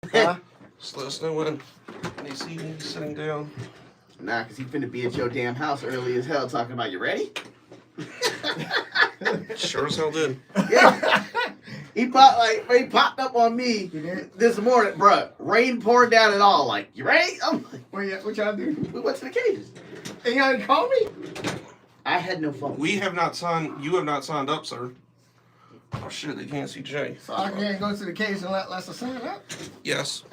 Huh? Just let us know when they see me sitting down. Nah, because he finna be at your damn house early as hell talking about, you ready? Sure as hell did. Yeah. He popped up on me this morning, bruh. Rain poured down and all. Like, you ready? I'm like, what y'all do? we went to the cages. And y'all didn't call me? I had no phone. We have not signed. You have not signed up, sir. Oh shit! They can't see Jay. So I can't go to the cage and let us sign up? Yes.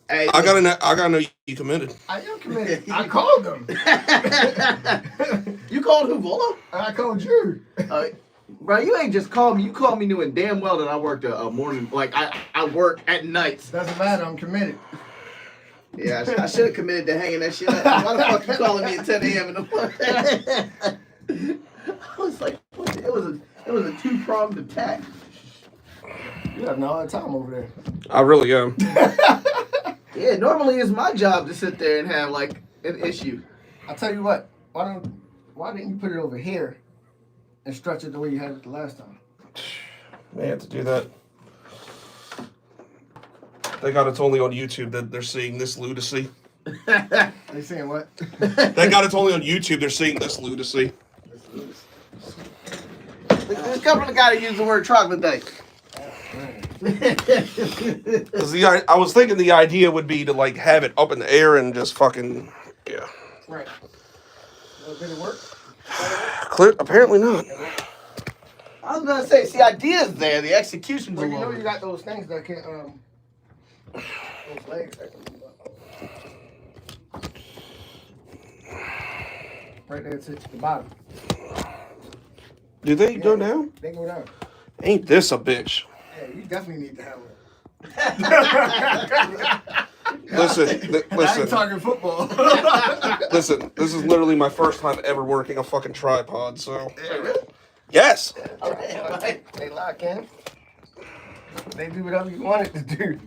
Hey, I gotta know you committed. I am committed. I called them. You called who, Volo? I called you. Bro, you ain't just called me. You called me knowing damn well that I worked a morning. Like, I work at nights. Doesn't matter. I'm committed. Yeah, I should have committed to hanging that shit up. Why the fuck you calling me at 10 a.m. in the morning? I was like, what? It was a two-pronged attack. You having a hard time over there. I really am. Yeah, normally it's my job to sit there and have like an issue. I'll tell you what. Why didn't you put it over here and stretch it the way you had it the last time? They had to do that. They got it's only on YouTube that they're seeing this lunacy. They saying what? They got it's only on YouTube. They're seeing this lunacy. This company got to use the word troglodyte. I was thinking the idea would be to like have it up in the air and just fucking yeah. Right. Well, did it work? Clear? Apparently not. I was gonna say, see, ideas there, the execution's Well, a you know little. you got those things that can those legs that can move up. Right there to the bottom. Do they go down? They go down. Ain't this a bitch? Yeah, you definitely need to have it. Listen. I ain't talking football. Listen, this is literally my first time ever working a fucking tripod, so. Yeah, really? Yes! Okay, They lock in. They do whatever you want it to do.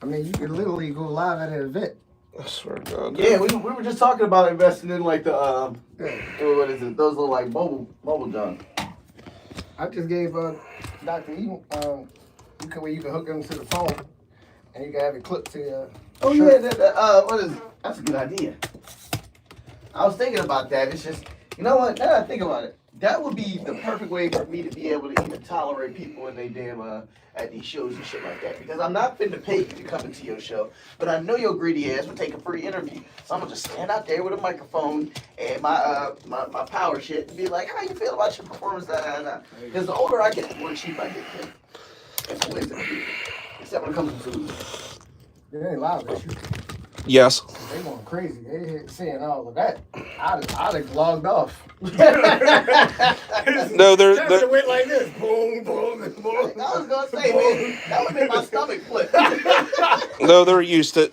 I mean, you could literally go live at an event. I swear to God. Yeah, we were just talking about investing in like the what is it? Those little like mobile John. I just gave Dr. E where you can hook them to the phone and you can have it clipped to your Oh shirt. yeah, what is it? That's a good idea. I was thinking about that. It's just, you know what? Now that I think about it, that would be the perfect way for me to be able to even tolerate people when they damn at these shows and shit like that. Because I'm not finna pay you to come into your show, but I know your greedy ass would take a free interview. So I'm gonna just stand out there with a microphone and my power shit and be like, how you feel about your performance? Because the older I get, the more cheap I get. That's a waste of people. Except when it comes to food. They ain't live at you. Yes. They going crazy. They seeing all of that. I'd have logged off. No, they're It went like this. Boom, boom, and boom. I was gonna say, man, that would make my stomach flip. no, they're used to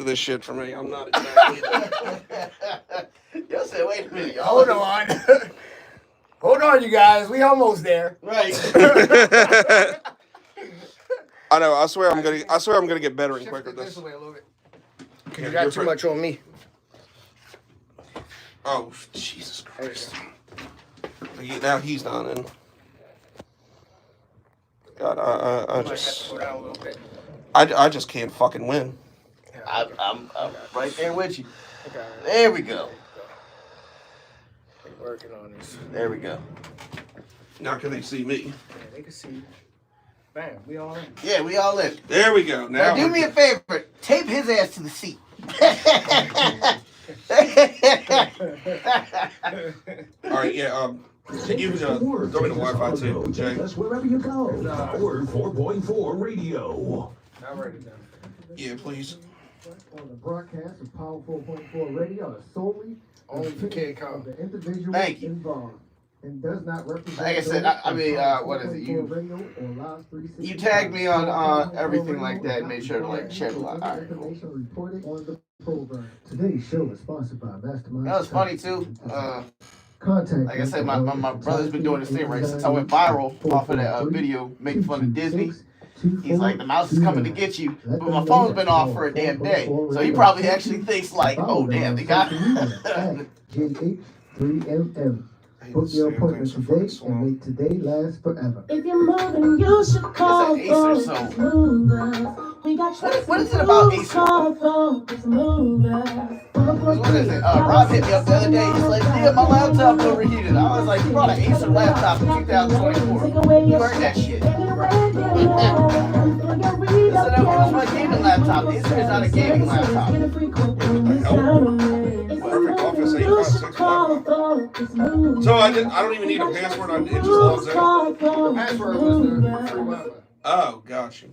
this shit for me. I'm not exactly. Yo said, wait a minute, y'all. Hold on. Hold on, you guys. We almost there. Right. I know. I swear I'm gonna get better and Shift quicker it at this this. way a little bit. Yeah, You got you're too right. much on me. Oh Jesus Christ! Now he's not in. God, I just Go down a little bit. I just can't fucking win. I'm right there with you. Okay. There we go. They're working on this. There we go. Now can they see me? Yeah, they can see. Bam, we all in. Yeah, we all in. There we go. Now, Now do me a favor. Tape his ass to the seat. All right. Yeah. You can go to Wi-Fi too, Jay. That's wherever you go. Powered 4.4 radio. I'll write it down. Yeah, please. On the broadcast of Power 4.4 Radio are solely Only for Kid Cole. of the individual Thank you. involved and does not represent. Like I said, what is it? You tagged me on everything like that and made sure to like share the lot. All right, cool. Information reported on the program. Today's show is sponsored by Mastermind. That was funny too. Contact. Like I said, my brother's been doing this thing right since I went viral off of that video making fun of Disney. He's like, the mouse is coming to get you, but my phone's been off for a damn day. So he probably actually thinks like, oh damn, they got it. GH3MM. Book your appointment today and make today last forever. If you're moving, you should call It's an Acer Focus Movers. We got What is it about Acer? Call Focus Movers. What is it? Rob hit me up the other day. He's like, yeah, my laptop overheated. I was like, you brought an Acer laptop in 2024. You heard that shit. I said, that was my gaming laptop. Acer is not a gaming laptop. Perfect office 856. So I don't even need a password. It just logs out. The password was the free Wi-Fi. Oh, gotcha.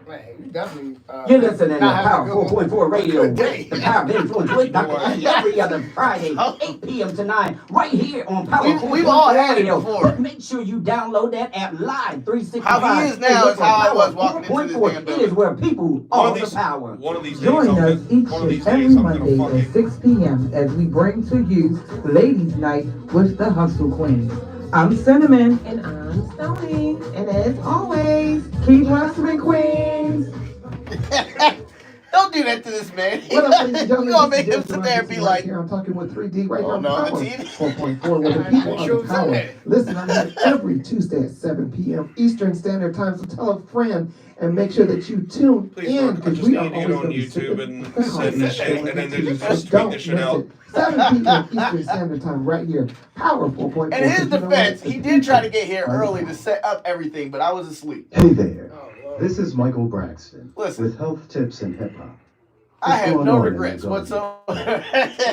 Man, you definitely. You're listening to not having Power a good one. 4.4 Radio. Good day. The Power of Influence with Dr. E every other Friday, 8 p.m. to 9, right here on Power 4.4 We've all had it Radio. before. But make sure you download that app live 365. How he is now is how I was walking into this 4.4. damn It building. is where people are the power. One of these days, Join us each one of these and every days, I'm gonna Monday fucking. at 6 p.m. as we bring to you Ladies Night with the Hustle Queens. I'm Cinnamon, And I'm Stony. and as always, keep hustling, Queens. Don't do that to this man. What up, ladies and You gentlemen? gonna This make is him Justin sit there and Robinson be right like, here. I'm talking with 3D right Oh, here on no, Power the TV. 4.4 with the people of the power. Listen, I'm here every Tuesday at 7 p.m. Eastern Standard Time, so tell a friend and make sure that you tune Please, in Mark, I because just we need are to get always on going to be YouTube sipping and the send this shit, and then they just tweet Don't this shit miss out. it. 7 p.m. Eastern Standard Time right here. Power 4.4. in his So you know what? defense, he did try to get here early to set up everything, but I was asleep. Hey there, this is Michael Braxton Listen. with Health Tips and Hip Hop. I have going no on in regrets your garden? whatsoever.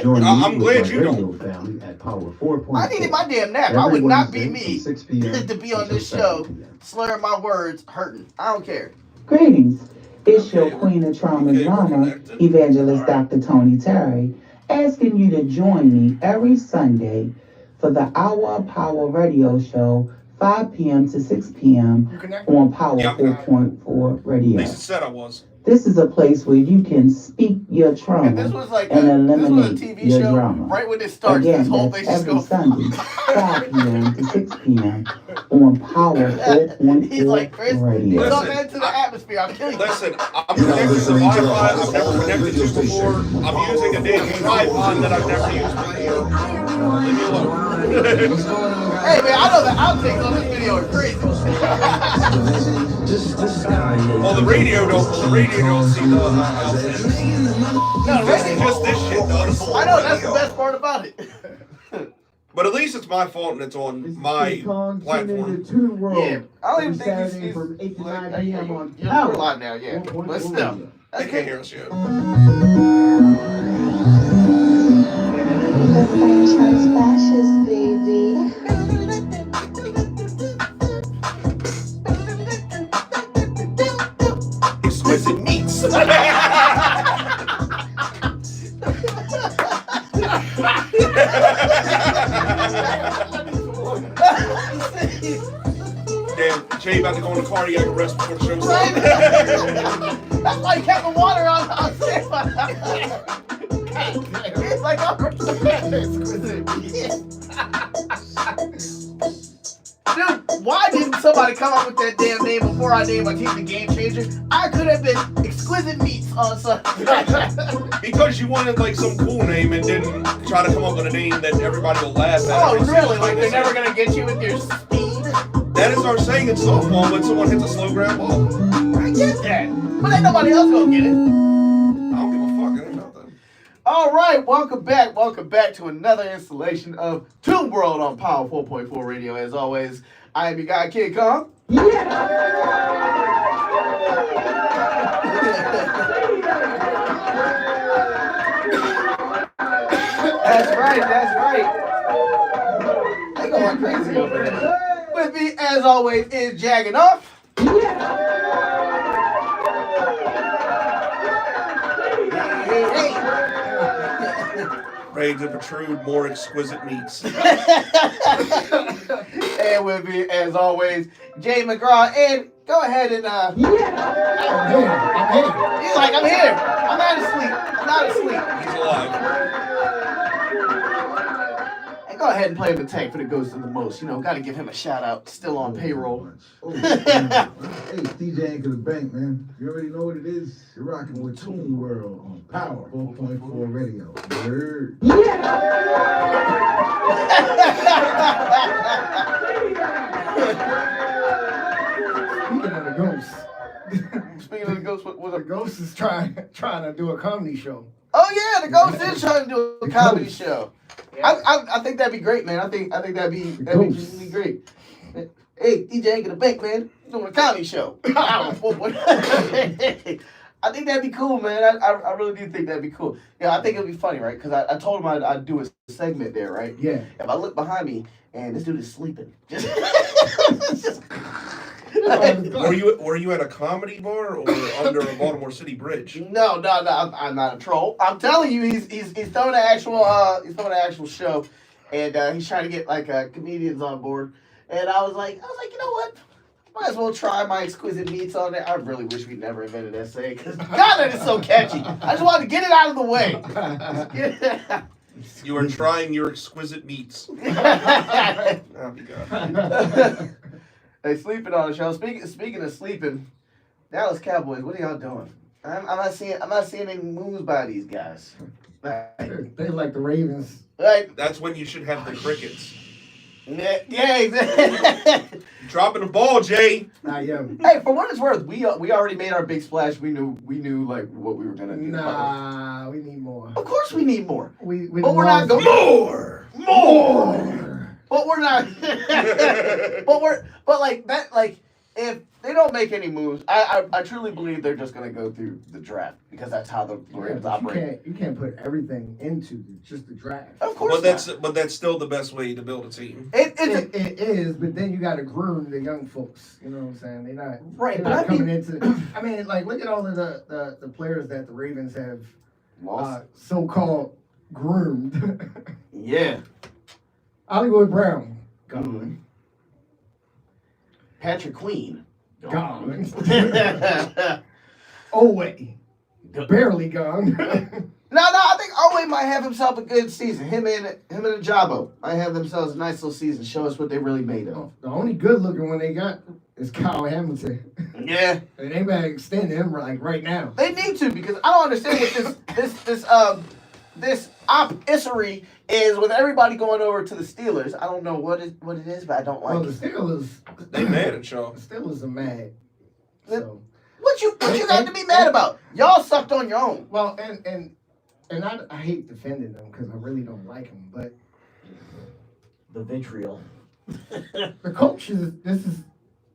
Join me I'm with glad my you radio family at Power 4.4. I needed my damn nap. I Every would not be Wednesday me from 6 p.m. to be on until this 7 show p.m. slurring my words, hurting. I don't care. Greetings. It's your Queen of Trauma Okay, we're Drama, connected. Evangelist Dr. Tony Terry, asking you to join me every Sunday for the Hour of Power radio show, 5 p.m. to 6 p.m. You connected? on Power Yeah. 4.4 radio. Lisa said I was. This is a place where you can speak your And this trauma was like and this was a eliminate TV your show. drama. Right when it starts, Again, this whole that's thing just every goes. Sunday, 5 p.m. to 6 p.m. on Power 4.4 He's like, Chris, radio. it's Listen, up into the atmosphere. I'm killing you. Listen, I'm connected to Wi-Fi. I've never connected to before. I'm using a damn tripod that I've never used before. Leave me alone. Hey man, I know the outtakes on this video are crazy. Well, the radio don't see the outfits. No, Just, really, just this shit does. I know that's the best part about it. But at least it's my fault and it's on This is my King Kong, tune into platform. Toon World. Yeah, I don't even every think Saturday from 8 to 9 p.m. on You're Power live now, yeah. 4.4 But still, radio. They that's can't hear us yet. The French house flashes, baby. Exquisite meats. Damn, Jay about to go in the car. He got to rest before the show Right? starts. That's why he kept the water on standby. It's like Dude, why didn't somebody come up with that damn name before I named my team the Game Changer? I could have been Exquisite Meats on Sunday. Because you wanted like some cool name and didn't try to come up with a name that everybody will laugh at. Oh, every single really? time Like they they're say never it. gonna get you with your speed? That is our saying in softball when someone hits a slow ground ball. I get that. But ain't nobody else gonna get it. I don't give a fuck. It ain't nothing. All right, welcome back to another installation of Toon World on Power 4.4 Radio. As always, I am your guy, Kid Kong. That's right. They going crazy over there. With me, as always, is Jagging Off. Hey. Ready to protrude more exquisite meats. And with me, as always, Jay McGraw. And go ahead and I'm here. he's like, I'm here. I'm not asleep. He's alive. And go ahead and play in the tank for the Ghost of the Most. You know, got to give him a shout out. Still on payroll. Oh, hey, DJ Anchor the Bank, man. You already know what it is. You're rocking with Toon World on Power 4.4 Radio. Word. Speaking of the ghost, Speaking of the Ghost, what the ghost is trying to do a comedy show. Oh yeah, the Ghost is trying to do a comedy show. I think that'd be great, man. I think that'd be genuinely great. Hey, DJ Anchor the Bank, man, doing a comedy show. I think that'd be cool, man. I really do think that'd be cool. Yeah, I think it'd be funny, right? Because I told him I'd do a segment there, right? Yeah. If I look behind me and this dude is sleeping, just Were you at a comedy bar or under a Baltimore City bridge? No, I'm not a troll. I'm telling you, he's throwing an actual show, and he's trying to get like comedians on board. And I was like, you know what? Might as well try my exquisite meats on there. I really wish we'd never invented that saying, because God, that is so catchy. I just wanted to get it out of the way. You are trying your exquisite meats. Oh, be God. They sleeping on the show. Speaking of sleeping, Dallas Cowboys, what are y'all doing? I'm not seeing any moves by these guys. They like the Ravens. Right. That's when you should have the crickets. Yeah, exactly. Dropping the ball, Jay. Hey, for what it's worth, we already made our big splash. We knew like what we were gonna do. Nah, we need more. Of course, we need more. But we're not going more. But we're not. but like that, like if they don't make any moves, I truly believe they're just gonna go through the draft because that's how the Ravens operate. You can't put everything into just the draft. Of course, but that's still the best way to build a team. It is, but then you got to groom the young folks. You know what I'm saying? They're not right. They're not coming into. I mean, like look at all of the players that the Ravens have so-called groomed. Yeah. Hollywood Brown gone. Patrick Queen gone. Oway barely gone. No, I think Oway might have himself a good season. Him and Ajabo might have themselves a nice little season. Show us what they really made of. The only good looking one they got is Kyle Hamilton. Yeah. And they better extend him like right now. They need to, because I don't understand what this op-issery is with everybody going over to the Steelers. I don't know what it is, but I don't like it. The Steelers, they mad at y'all. The Steelers are mad. So. What you got to be mad about? Y'all sucked on your own. Well, and I hate defending them because I really don't like them, but the vitriol. The coach is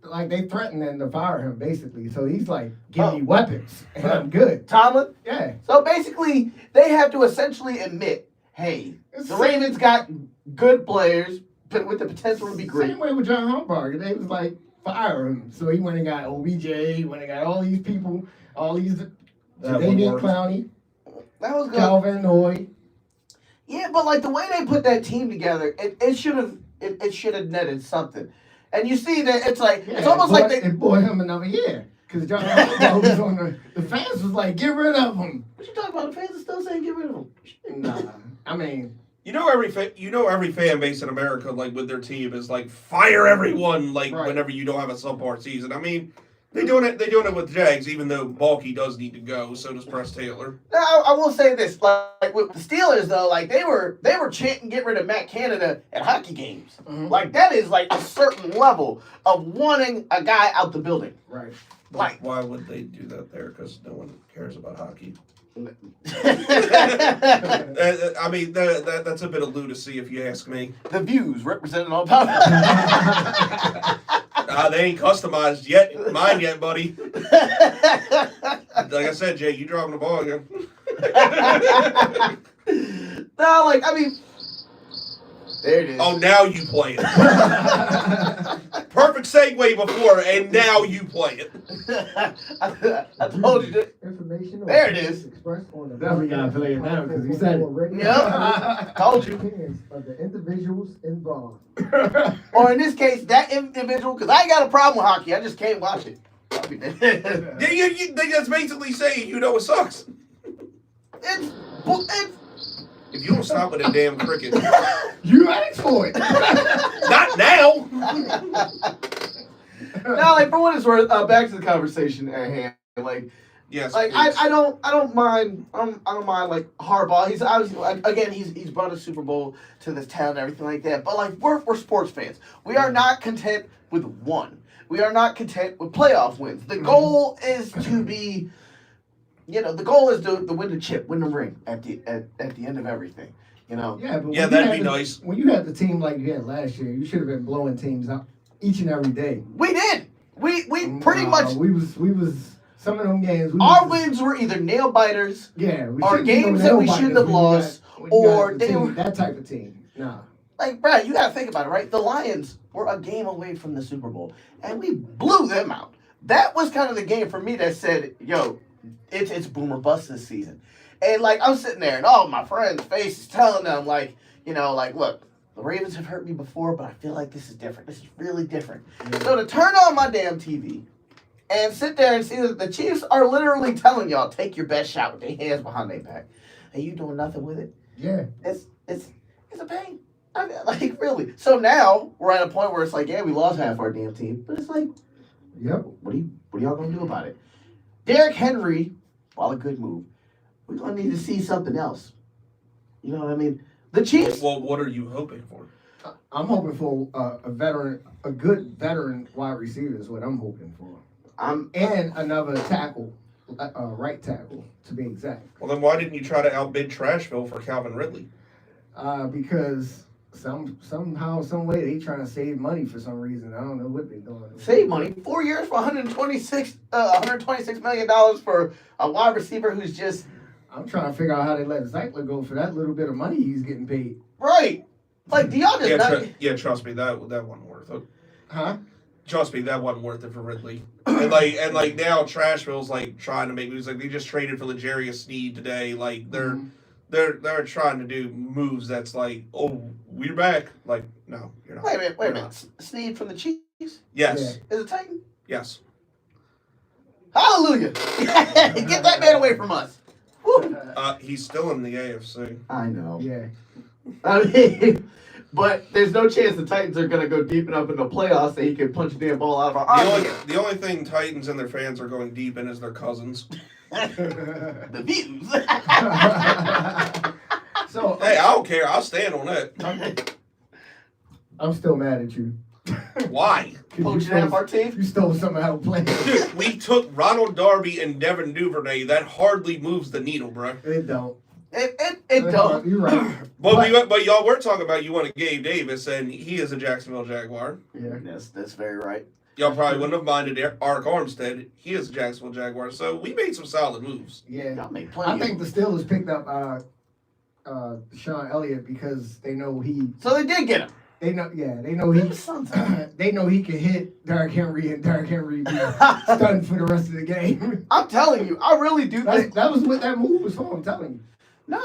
like they threatened them to fire him basically. So he's like, give me weapons and I'm good. Tomlin? Yeah. So basically, they have to essentially admit, hey, the Ravens got good players, but with the potential to be great. Same way with John Harbaugh. They was like, fire him. So he went and got OBJ, he went and got all these people, all these David Clowney. That was good. Calvin Hoy. Yeah, but like the way they put that team together, it should have netted something. And you see that it's like it's almost like they bought him another year. Because John Harbaugh was on the fans was like, get rid of him. What you talking about? The fans are still saying get rid of him. Nah. I mean, every fan base in America, like with their team, is like fire everyone. Like whenever you don't have a subpar season. I mean, they're doing it with Jags, even though Balky does need to go. So does Press Taylor. Now, I will say this: like with the Steelers, though, like they were chanting "Get rid of Matt Canada" at hockey games. Mm-hmm. Like that is like a certain level of wanting a guy out the building. Right. Like, why would they do that there? Because no one cares about hockey. I mean, that's a bit of lunacy, if you ask me. The views represented on top. They ain't customized mine yet, buddy. Like I said, Jay, you dropping the ball again. No, like I mean, there it is. Oh, now you play it. Perfect segue before, and now you play it. I told you that. Information. There it is. Definitely gotta play it now because you said it. Yep. Told you. Of the individuals involved. Or in this case, that individual, because I ain't got a problem with hockey. I just can't watch it. That's basically saying you know it sucks. It's If you don't stop with that damn cricket, You asked for it. not now. Now, like for what it's worth, back to the conversation at hand. Like, Yes, like please. I don't mind like Harbaugh. He's obviously again he's brought a Super Bowl to this town and everything like that. But like we're sports fans. We are not content with one. We are not content with playoff wins. The goal is to be, the goal is to win the chip, win the ring at the end of everything. Yeah, but Yeah, when that'd you be had the- nice. When you had the team like you had last year, you should have been blowing teams out each and every day. We did. We pretty much We was some of them games. our wins were either nail biters. Yeah, we Our shouldn't be games no that we nail shouldn't biters have when you got- lost, when you got or the they team, were- that type of team. Nah. Like, Brad, you gotta think about it, right? The Lions were a game away from the Super Bowl, and we blew them out. That was kind of the game for me that said, yo, it's boom or bust this season. And, like, I'm sitting there, and all my friends' faces telling them, like, look, the Ravens have hurt me before, but I feel like this is different. This is really different. So to turn on my damn TV and sit there and see that the Chiefs are literally telling y'all, take your best shot with their hands behind their back, and you doing nothing with it, Yeah. it's a pain. I mean, like, really. So now we're at a point where it's like, yeah, we lost half our damn team, but it's like, Yep. what are y'all gonna do about it? Derrick Henry, while a good move, we're gonna need to see something else. You know what I mean? The Chiefs. Well, what are you hoping for? I'm hoping for a good veteran wide receiver is what I'm hoping for, and another tackle, right tackle to be exact. Well, then why didn't you try to outbid Trashville for Calvin Ridley? Because somehow, some way they trying to save money for some reason. I don't know what they're doing. Save money. 4 years for $126 million for a wide receiver who's just I'm trying to figure out how they let Zeitler go for that little bit of money he's getting paid. right. Like, do y'all just Yeah, not? trust me, that wasn't worth it. Huh? Trust me, that wasn't worth it for Ridley. And like now, Trashville's like trying to make moves. Like they just traded for L'Jarius Sneed today. Like they're trying to do moves that's like, oh, we're back. Like no, you're not. Wait a minute. You're not. Sneed from the Chiefs Yes, is a Titan. yes. Hallelujah! Get that man away from us. Woo. He's still in the AFC. I know. Yeah. I mean, but there's no chance the Titans are gonna go deep enough in the playoffs that he can punch a damn ball out of our arms. The only thing Titans and their fans are going deep in is their cousins. The views. So Hey, I don't care. I'll stand on that. I'm still mad at you. Why? 'Cause you Poaching half stole- our team. You stole some of our plans. Dude, we took Ronald Darby and Devin Duvernay. That hardly moves the needle, bro. It don't. It don't. You're right. But y'all were talking about you wanted Gabe Davis, and he is a Jacksonville Jaguar. Yeah. That's very right. Y'all probably wouldn't have minded Arik Armstead. He is a Jacksonville Jaguar. So we made some solid moves. Yeah. Y'all make plenty. I think the Steelers picked up Sean Elliott because they know So they did get him. they know he His son's they know he can hit Derrick Henry and Derrick Henry be stunned for the rest of the game. I'm telling you, I really do think. That was what that move was for. I'm telling you. No,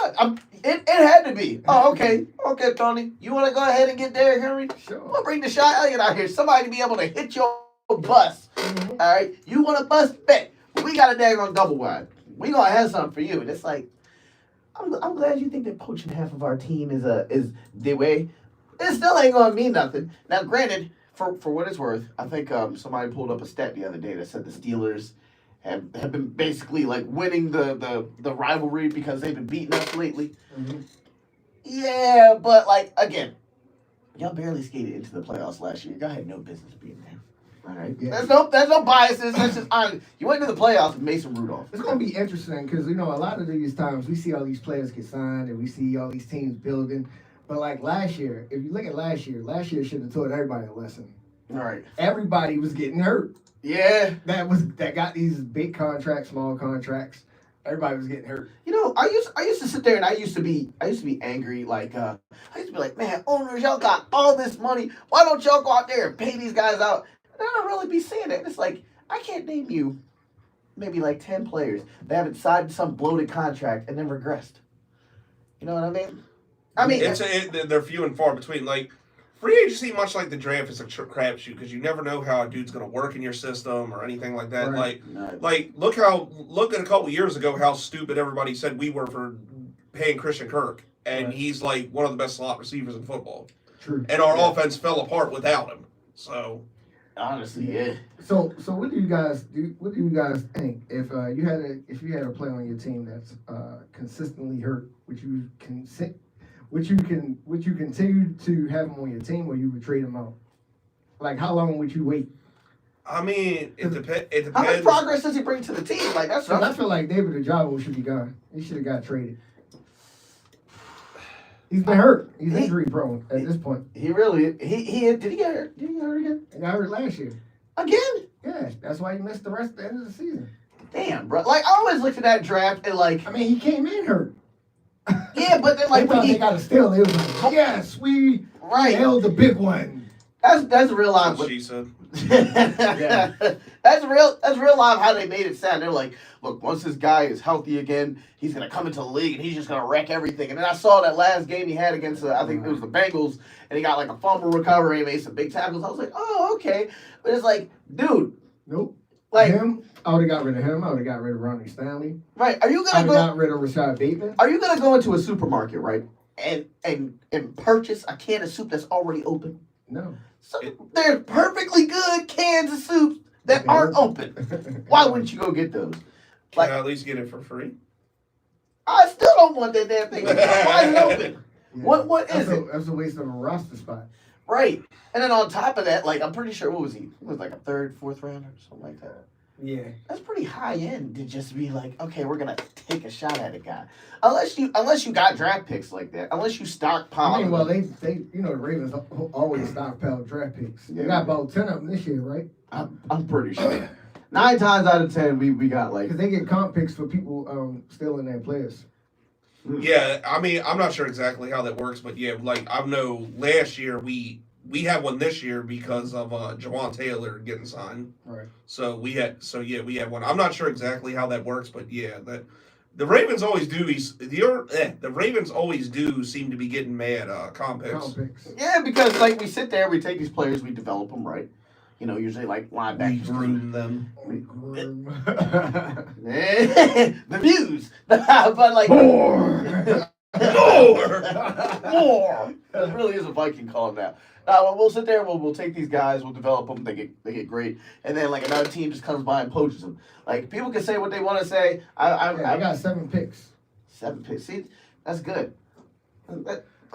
it had to be. Oh, okay, Tony. You want to go ahead and get Derrick Henry? Sure. I'm gonna bring Deshaun Elliott out here. Somebody to be able to hit your bus. Mm-hmm. All right, you want a bus? Bet. We got a daggone double wide. We gonna have something for you. And it's like, I'm glad you think that poaching half of our team is the way. It still ain't gonna mean nothing. Now, granted, for what it's worth, I think somebody pulled up a stat the other day that said the Steelers have been basically like winning the rivalry because they've been beating us lately. Mm-hmm. Yeah, but like again, y'all barely skated into the playoffs last year. Y'all had no business being there. All right, Yeah. there's no biases. That's just honest. You went to the playoffs with Mason Rudolph. It's gonna be interesting because a lot of these times we see all these players get signed and we see all these teams building. But like last year, if you look at last year should have taught everybody a lesson. All right. Everybody was getting hurt. Yeah. That got these big contracts, small contracts. Everybody was getting hurt. You know, I used to sit there and I used to be angry. Like I used to be like, man, owners, y'all got all this money. Why don't y'all go out there and pay these guys out? And I don't really be saying that. It's like I can't name you maybe like 10 players that haven't signed some bloated contract and then regressed. You know what I mean? They're few and far between. Like free agency, much like the draft, is a crapshoot because you never know how a dude's going to work in your system or anything like that. Right. Like look at a couple years ago how stupid everybody said we were for paying Christian Kirk, and he's like one of the best slot receivers in football. True. And our offense fell apart without him. So honestly, yeah. So what do you guys think if you had a player on your team that's consistently hurt? Would you continue to have him on your team, or you would trade him out? Like, how long would you wait? I mean, it depends. How much progress does he bring to the team? Like that's what I feel like David Ojabo should be gone. He should have got traded. He's been hurt. He's injury prone at this point. He really did he get hurt? Did he get hurt again? He got hurt last year. Again? Yeah, that's why he missed the rest of the end of the season. Damn, bro. Like I always looked at that draft and like I mean, he came in hurt. Yeah, but then like they thought they got a steal. It was like, yes, we held the big one. That's real life. What she said. Yeah. That's real life how they made it sound. They're like, look, once this guy is healthy again, he's gonna come into the league and he's just gonna wreck everything. And then I saw that last game he had against I think it was the Bengals, and he got like a fumble recovery and made some big tackles. I was like, oh, okay. But it's like, dude. Nope. Like him, I would have got rid of him. I would have got rid of Ronnie Stanley. Right. Are you I gonna would have got rid of Rashad Bateman. Are you gonna go into a supermarket, right? And purchase a can of soup that's already open? No. So they're perfectly good cans of soup that aren't open. Why wouldn't you go get those? Can I at least get it for free? I still don't want that damn thing. Why is it open? Yeah. What is it? That's a waste of a roster spot. Right. And then on top of that, like I'm pretty sure what was he? He was like a third, fourth rounder, something like that. Yeah. That's pretty high end to just be like, okay, we're gonna take a shot at a guy. Unless you got draft picks like that. Unless you stockpile. I mean, well, they the Ravens always stockpile draft picks. They got about 10 of them this year, right? I'm pretty sure. 9 times out of 10, we got like. Because they get comp picks for people stealing their players. Yeah, I mean, I'm not sure exactly how that works, but yeah, like I know last year we had one this year because of Jawan Taylor getting signed. Right. So we had one. I'm not sure exactly how that works, but yeah, that the Ravens always do. The Ravens always do seem to be getting mad comp picks. Yeah, because like we sit there, we take these players, we develop them, right? You know, usually like linebackers. We groom them. The views, but like more. That really is a Viking call now. We'll sit there. We'll take these guys. We'll develop them. They get great, and then like another team just comes by and poaches them. Like people can say what they want to say. I got 7 picks. 7 picks. See, that's good.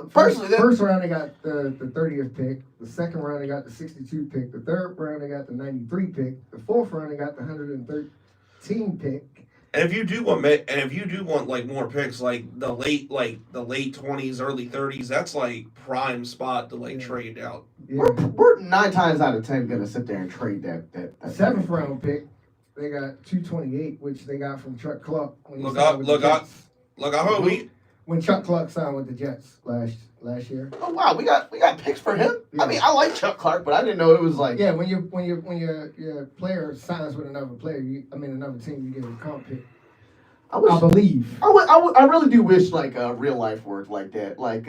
Personally, first round they got the 30th pick. The second round they got the 62 pick. The third round they got the 93 pick. The fourth round they got the 113 pick. And if you do want like more picks, like the late 20s, early 30s, that's like prime spot to like trade out. Yeah. We're 9 times out of 10 gonna sit there and trade that 7th round pick. They got 228, which they got from Chuck Clark. When Chuck Clark signed with the Jets last year. Oh wow, we got picks for him. Yeah. I mean, I like Chuck Clark, but I didn't know it was like. Yeah, when your player signs with another player, another team, you get a comp pick. I believe. I really do wish like real life worked like that. Like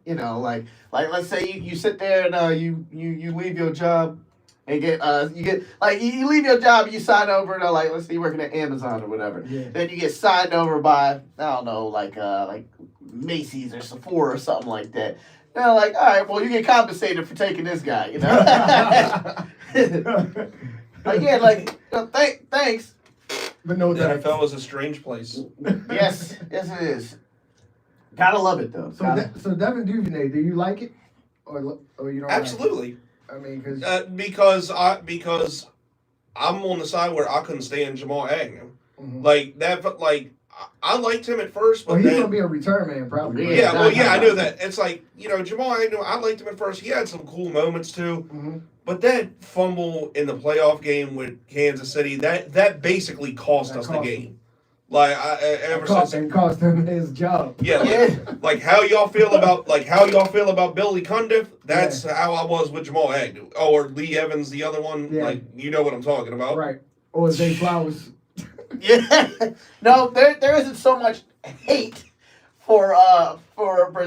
you know, like let's say you sit there and you leave your job and you leave your job and you sign over to like let's say you're working at Amazon or whatever. Yeah. Then you get signed over by I don't know like Macy's or Sephora or something like that. You know, like all right, well you get compensated for taking this guy. You know. Like yeah, like you know, thanks. But no, the NFL is a strange place. Yes it is. Gotta love it though. So Devin Duvernay, do you like it, or you don't? Absolutely. Like it? I mean, because I'm on the side where I couldn't stand Jamal Agnew. Mm-hmm. Like that, like I liked him at first, but he's gonna be a return man probably. Yeah, I know that. It's like Jamal Agnew. I liked him at first. He had some cool moments too. Mm-hmm. But that fumble in the playoff game with Kansas City, that basically cost us the game. Like cost him his job. Yeah, like how y'all feel about Billy Cundiff? That's how I was with Jamal Agnew. Oh, or Lee Evans, the other one. Yeah. Like you know what I'm talking about, right? Or Zay Flowers. Yeah, no, there isn't so much hate for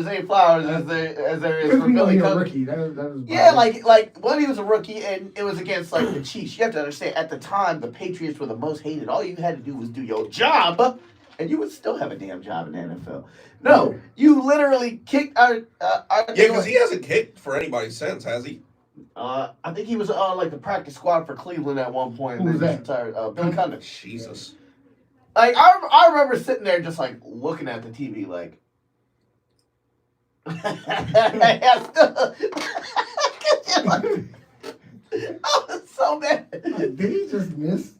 Zay Flowers as there is for Billy Cundiff. That was yeah, like when he was a rookie and it was against like the Chiefs. You have to understand at the time the Patriots were the most hated. All you had to do was do your job and you would still have a damn job in the NFL. No, you literally kicked our. Yeah, because he hasn't kicked for anybody since, has he? I think he was on like the practice squad for Cleveland at one point. Who was and then that? he retired. Billy Cundiff. Jesus. Like I remember sitting there just like looking at the TV like. I was so mad. Did he just miss?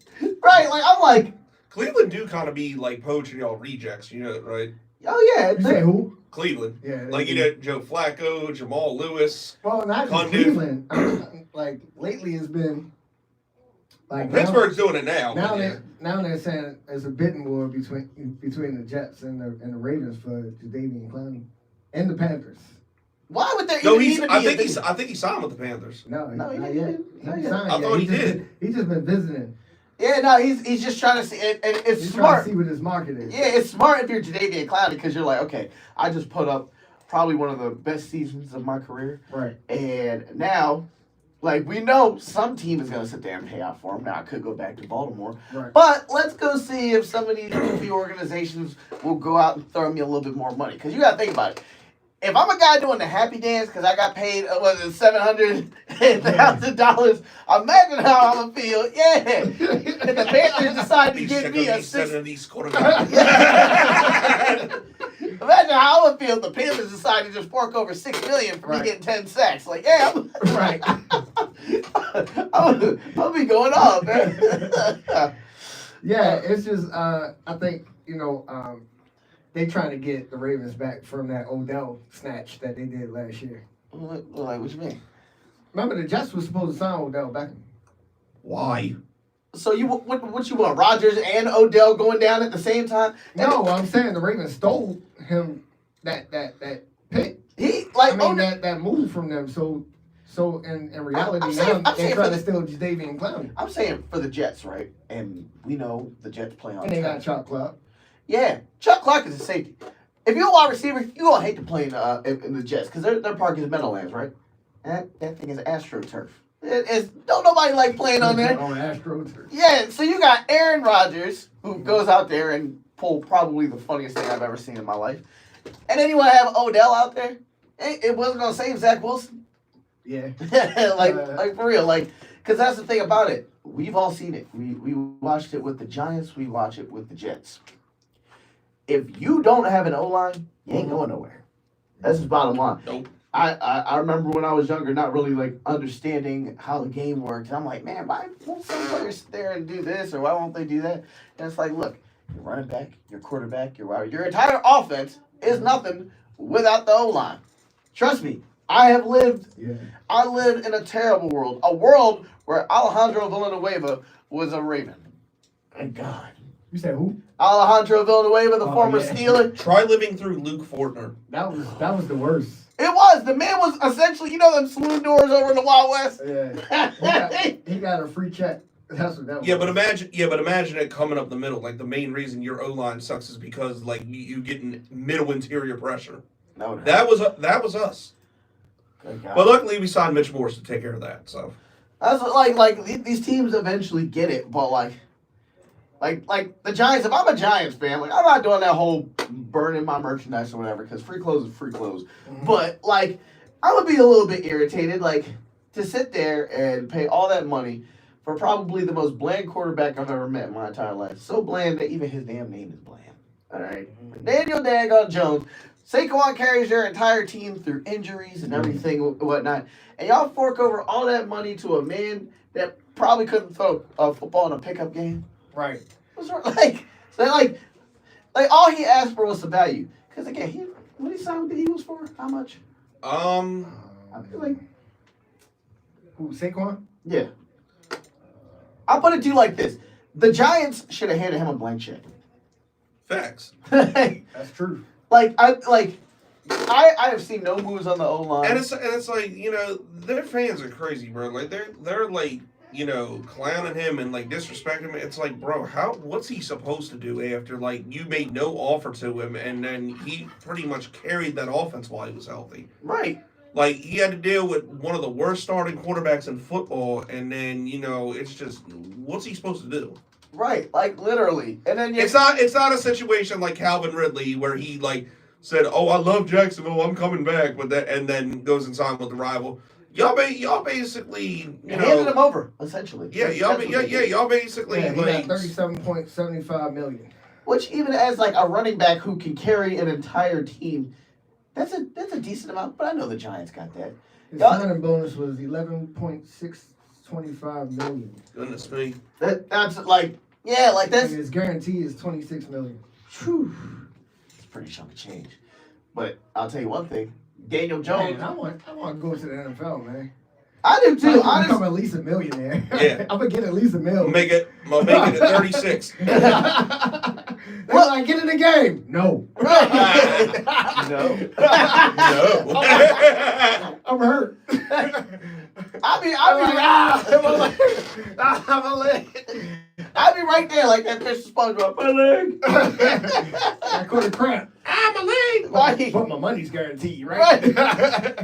Right, like I'm like, Cleveland do kind of be like poaching y'all rejects, you know, right? oh yeah, You say who? Cleveland. Yeah. Like, you know, Joe Flacco, Jamal Lewis. Well, not just Cundiff. Cleveland. I mean, like lately, it's been like Pittsburgh's doing it now. Now but yeah. they're saying there's a bidding war between the Jets and the Ravens for Jadeveon Clowney and the Panthers. why would there No, even I be a think he signed with the Panthers. No, No, he not didn't. yet. Not He yet. signed I yet. thought he just did. He's just been visiting. Yeah, no, he's just trying to see, and it's He's trying smart. to see what his market is. Yeah, it's smart if you're Jadeveon Clowney because you're like, okay, I just put up probably one of the best seasons of my career, Right. and now, like we know some team is gonna sit there and pay out for him. Now I could go back to Baltimore, Right. but let's go see if some of these goofy organizations will go out and throw me a little bit more money. Because you gotta think about it. If I'm a guy doing the happy dance because I got paid $700,000, imagine how I'm gonna feel. Yeah, if the Panthers decide to He's give sick me of a these six. sending these quarterbacks. Imagine how I would feel if the Panthers decide to just fork over $6 million for me Right. getting 10 sacks. Like, yeah, Right. I'm gonna be going off, man. Yeah, it's just I think they trying to get the Ravens back from that Odell snatch that they did last year. Like, what you mean? Remember the Jets was supposed to sign Odell Beckham. Why? So what you want? Rodgers and Odell going down at the same time? No, I'm saying the Ravens stole him that pick. He like I mean Odell, that move from them. So in reality I'm saying- now I'm they're saying trying for to steal Jadeveon Clowney. I'm saying for the Jets, right? And we know the Jets play on. And they got turf. Chuck Clark. Yeah, Chuck Clark is a safety. If you're a wide receiver, you gonna hate to play in the Jets because their park is Meadowlands, right? That thing is AstroTurf. Don't nobody like playing on there. On AstroTurf. Yeah, so you got Aaron Rodgers who goes out there and pull probably the funniest thing I've ever seen in my life, and then you want to have Odell out there. It wasn't gonna save Zach Wilson. Yeah. like for real, like because that's the thing about it. We've all seen it. We watched it with the Giants. We watch it with the Jets. If you don't have an O-line, you ain't going nowhere. That's the bottom line. Nope. I remember when I was younger not really like understanding how the game works. And I'm like, man, why won't some players sit there and do this or why won't they do that? And it's like, look, your running back, your quarterback, your entire offense is nothing without the O-line. Trust me, I lived in a terrible world. A world where Alejandro Villanueva was a Raven. Thank God. You said who? Alejandro Villanueva, the former yeah. Steeler. Try living through Luke Fortner. That was the worst. It was. The man was essentially, them saloon doors over in the Wild West? Yeah. He got a free check. That's what that was. Yeah, but imagine it coming up the middle. Like the main reason your O-line sucks is because like you getting middle interior pressure. No. That was us. Good God. But luckily we signed Mitch Morse to take care of that. So That's like these teams eventually get it, but like the Giants. If I'm a Giants fan, like I'm not doing that whole burning my merchandise or whatever because free clothes is free clothes. Mm-hmm. But like I would be a little bit irritated, like to sit there and pay all that money for probably the most bland quarterback I've ever met in my entire life. So bland that even his damn name is bland. All right, Daniel Daggone Jones. Saquon carries your entire team through injuries and everything and whatnot. And y'all fork over all that money to a man that probably couldn't throw a football in a pickup game. Right. What's wrong? Like all he asked for was the value. Because again, what he signed with the Eagles for? How much? I feel like Who, Saquon? yeah. I'll put it to you like this: the Giants should have handed him a blank check. facts. That's true. I have seen no moves on the O line. And it's like, their fans are crazy, bro. Like they're like, clowning him and like disrespecting him. It's like, bro, what's he supposed to do after like you made no offer to him and then he pretty much carried that offense while he was healthy. Right. Like he had to deal with one of the worst starting quarterbacks in football and then, it's just what's he supposed to do? Right, like literally. And then It's not a situation like Calvin Ridley where he like said, "Oh, I love Jacksonville, I'm coming back," but that and then goes and signs with the rival. Y'all basically handed him over essentially. Yeah, y'all basically Yeah, he like got $37.75 million. Which even as like a running back who can carry an entire team, that's a decent amount. But I know the Giants got that. His signing bonus was $11.625 million. Goodness me. That's like that's. And his guarantee is $26 million. Whew, it's a pretty chunk of change. But I'll tell you one thing, Daniel Jones. Man, I want to go to the NFL, man. I do too. I'm become at least a millionaire. Yeah. I'm gonna get at least $1 million. Make it at 36. They're like, get in the game. No. Right. No. I'm hurt. I'll be right there like that fish is SpongeBob. My leg. I caught a cramp. My leg. Right. But my money's guaranteed, right?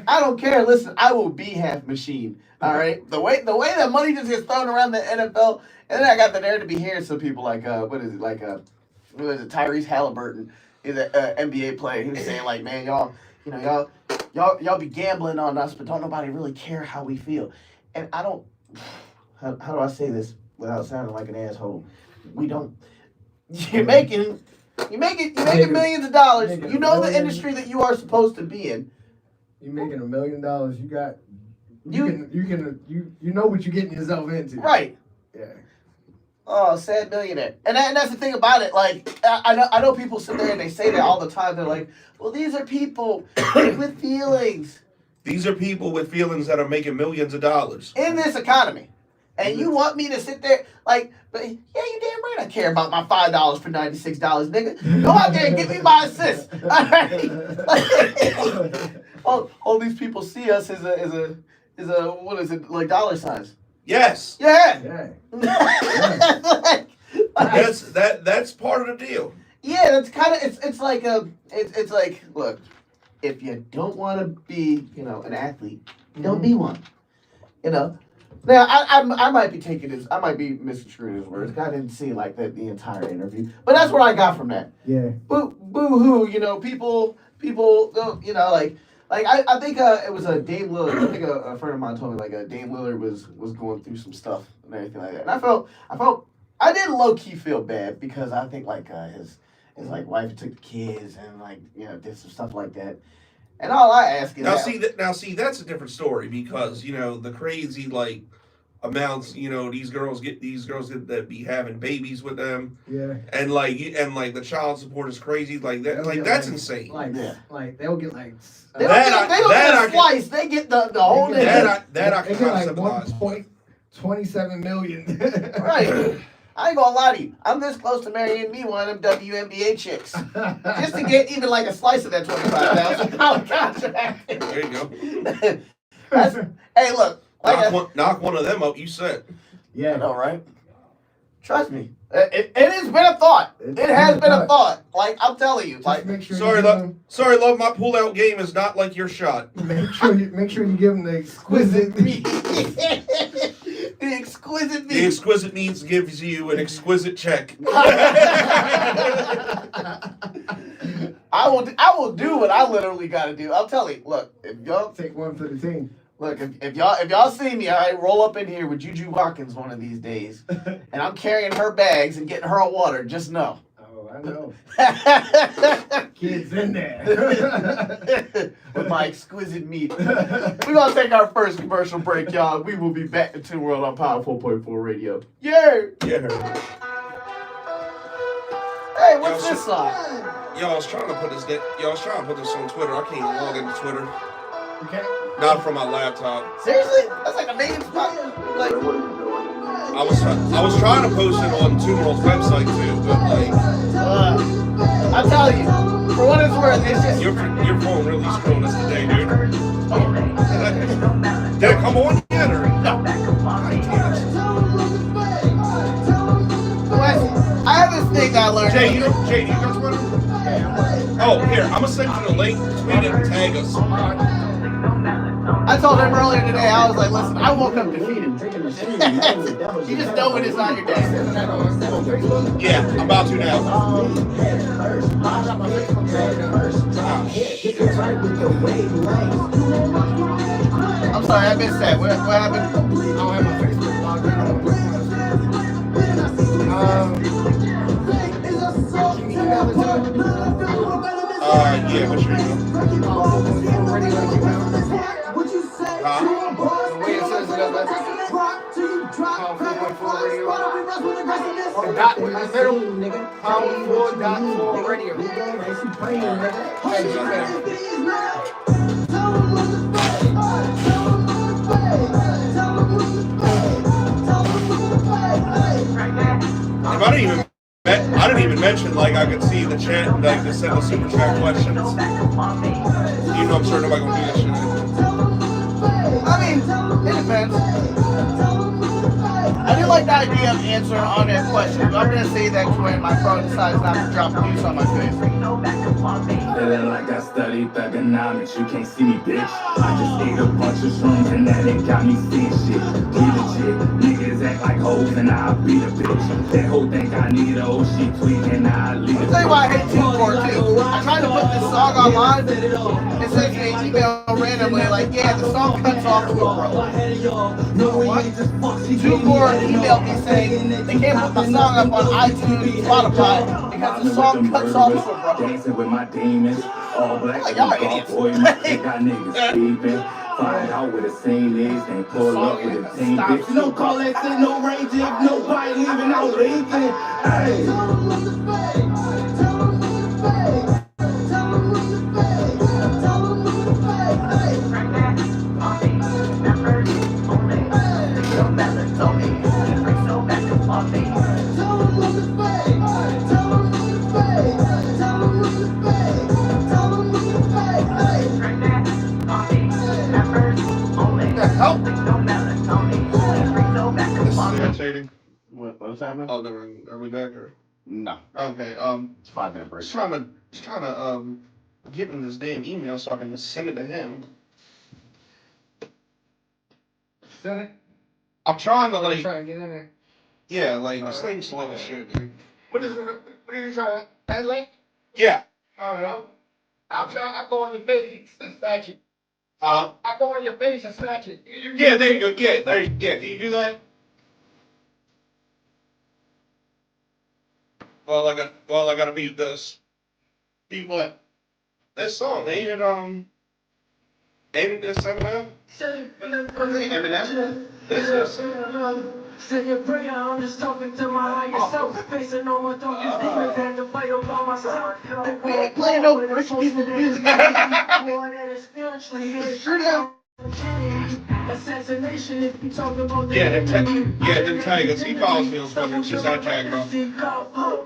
I don't care. Listen, I will be half machine. All right. The way that money just gets thrown around the NFL, and then I got the nerve to be hearing some people like Tyrese Halliburton is an NBA player. He was saying like, man, y'all be gambling on us, but don't nobody really care how we feel. And I don't. How do I say this without sounding like an asshole? We don't. You're making millions of dollars. You know the industry that you are supposed to be in. You're making $1 million. You know what you're getting yourself into. Right. Yeah. Oh, sad millionaire. And that's the thing about it. Like, I know people sit there and they say that all the time. They're like, well, these are people with feelings. These are people with feelings that are making millions of dollars. In this economy. And you want me to sit there like, but yeah, you damn right I care about my $5 for $96, nigga. Go out there and get me my assist. All right. all these people see us as a what is it, like dollar signs. Yes. Yeah. That's part of the deal. Yeah, that's kind of it's like look, if you don't want to be an athlete, don't be one. Now I might be taking this, I might be misconstruing his words. I didn't see like that the entire interview, but that's what I got from that. Yeah. Boo hoo, people don't, I think it was a Dame Lillard. I think a friend of mine told me like Dame Lillard was going through some stuff and everything like that. And I did low key feel bad because I think like his wife took the kids and did some stuff like that. And all I ask is see that's a different story because the crazy amounts these girls that be having babies with them. Yeah. And the child support is crazy like that. That's insane. Like they'll get like. They don't get a slice. They get the whole thing. That I can get like sympathize. $1.27 million. Right. I ain't gonna lie to you. I'm this close to marrying me one of them WNBA chicks. Just to get even like a slice of that $25,000 contract. There you go. Hey, look. Knock one of them up, you said. Yeah. I know, right? Trust me. It has been a thought. It has been a thought. Like, I'm telling you. Like, make sure sorry, love, my pull-out game is not like your shot. Make sure you give them the exquisite meat. The exquisite meat. The exquisite meats gives you an exquisite check. I will do what I literally got to do. I'll tell you. Look, if y'all take one for the team. Look, if y'all see me, all right, roll up in here with Juju Watkins one of these days, and I'm carrying her bags and getting her a water. Just know. Oh, I know. Kids in there with my exquisite meat. We're gonna take our first commercial break, y'all. We will be back to Tin World on Power 4.4 Radio. Yeah. Yeah. Hey, what's this song? Y'all was trying to put this on Twitter. I can't even log into Twitter. Okay. Not from my laptop. Seriously? That's like a main spot. Like, I was trying to post it on Tin World's website too, but I'm telling you, for what it's worth, it's just your phone really screwing us today, dude. Did it come on yet or no? I have this thing I learned. Jay, do you got Twitter? Oh, here, I'm gonna send you the link. Tweet it and tag us. I told him earlier today, I was like, listen, I woke up defeated. You just know when it's not your day. Yeah, I'm about to now. I'm sorry, I missed that. What happened? I don't have my Facebook logged Yeah, what's your email? Huh? The way it says it up there. Dot in the middle. Power4.4 radio. I didn't even mention like I could see the chat and like to send the super chat questions. You know I'm certain I'm gonna do this shit. I mean, it depends. I do like the idea of answering on that question. But I'm gonna say that when my phone decides not to drop a deuce on my face. Feeling like I studied thugonomics, you can't see me, bitch. I just ate a bunch of shrooms and that it got me seeing shit. Be legit, niggas act like hoes and I'll beat a bitch. That hoe think I need a hoe, she tweaking, I'll leave I'll tell you why I hate TuneCore too. I tried to put this song online. It says they email randomly like, yeah, the song cuts off to a bro. TuneCore emailed me saying they can't put the song up on iTunes and Spotify because the song cuts off to a bro. Dancing with my demons, all black, like, y'all are idiots. boy, they got niggas sleeping. Find out where the scene is, then pull up with a team, bitch. No call exit, no range, if nobody leaving out leaving. Hey. What's happening? Oh, are we back or? No. Okay. It's 5 minute break. Just trying to get in this damn email so I can send it to him. Send it. I'm trying to like. Try to get in there. Yeah, like this thing's slow as shit, dude. What is it? What are you trying to? That link? Yeah. I don't know. I go on your face and snatch it. I go on your face and snatch it. Yeah, there you go. Yeah, can you do that? Well, I gotta mute this. Beat what? This song, ain't it this Eminem? Eminem? This is. Say your prayer, I'm just talking to my higher self. Facing all my darkest demons and the fight by myself. We ain't playing no rich people music. Assassination if you talk about Yeah, them Tigers. He follows me on Twitter. Just not tagging off.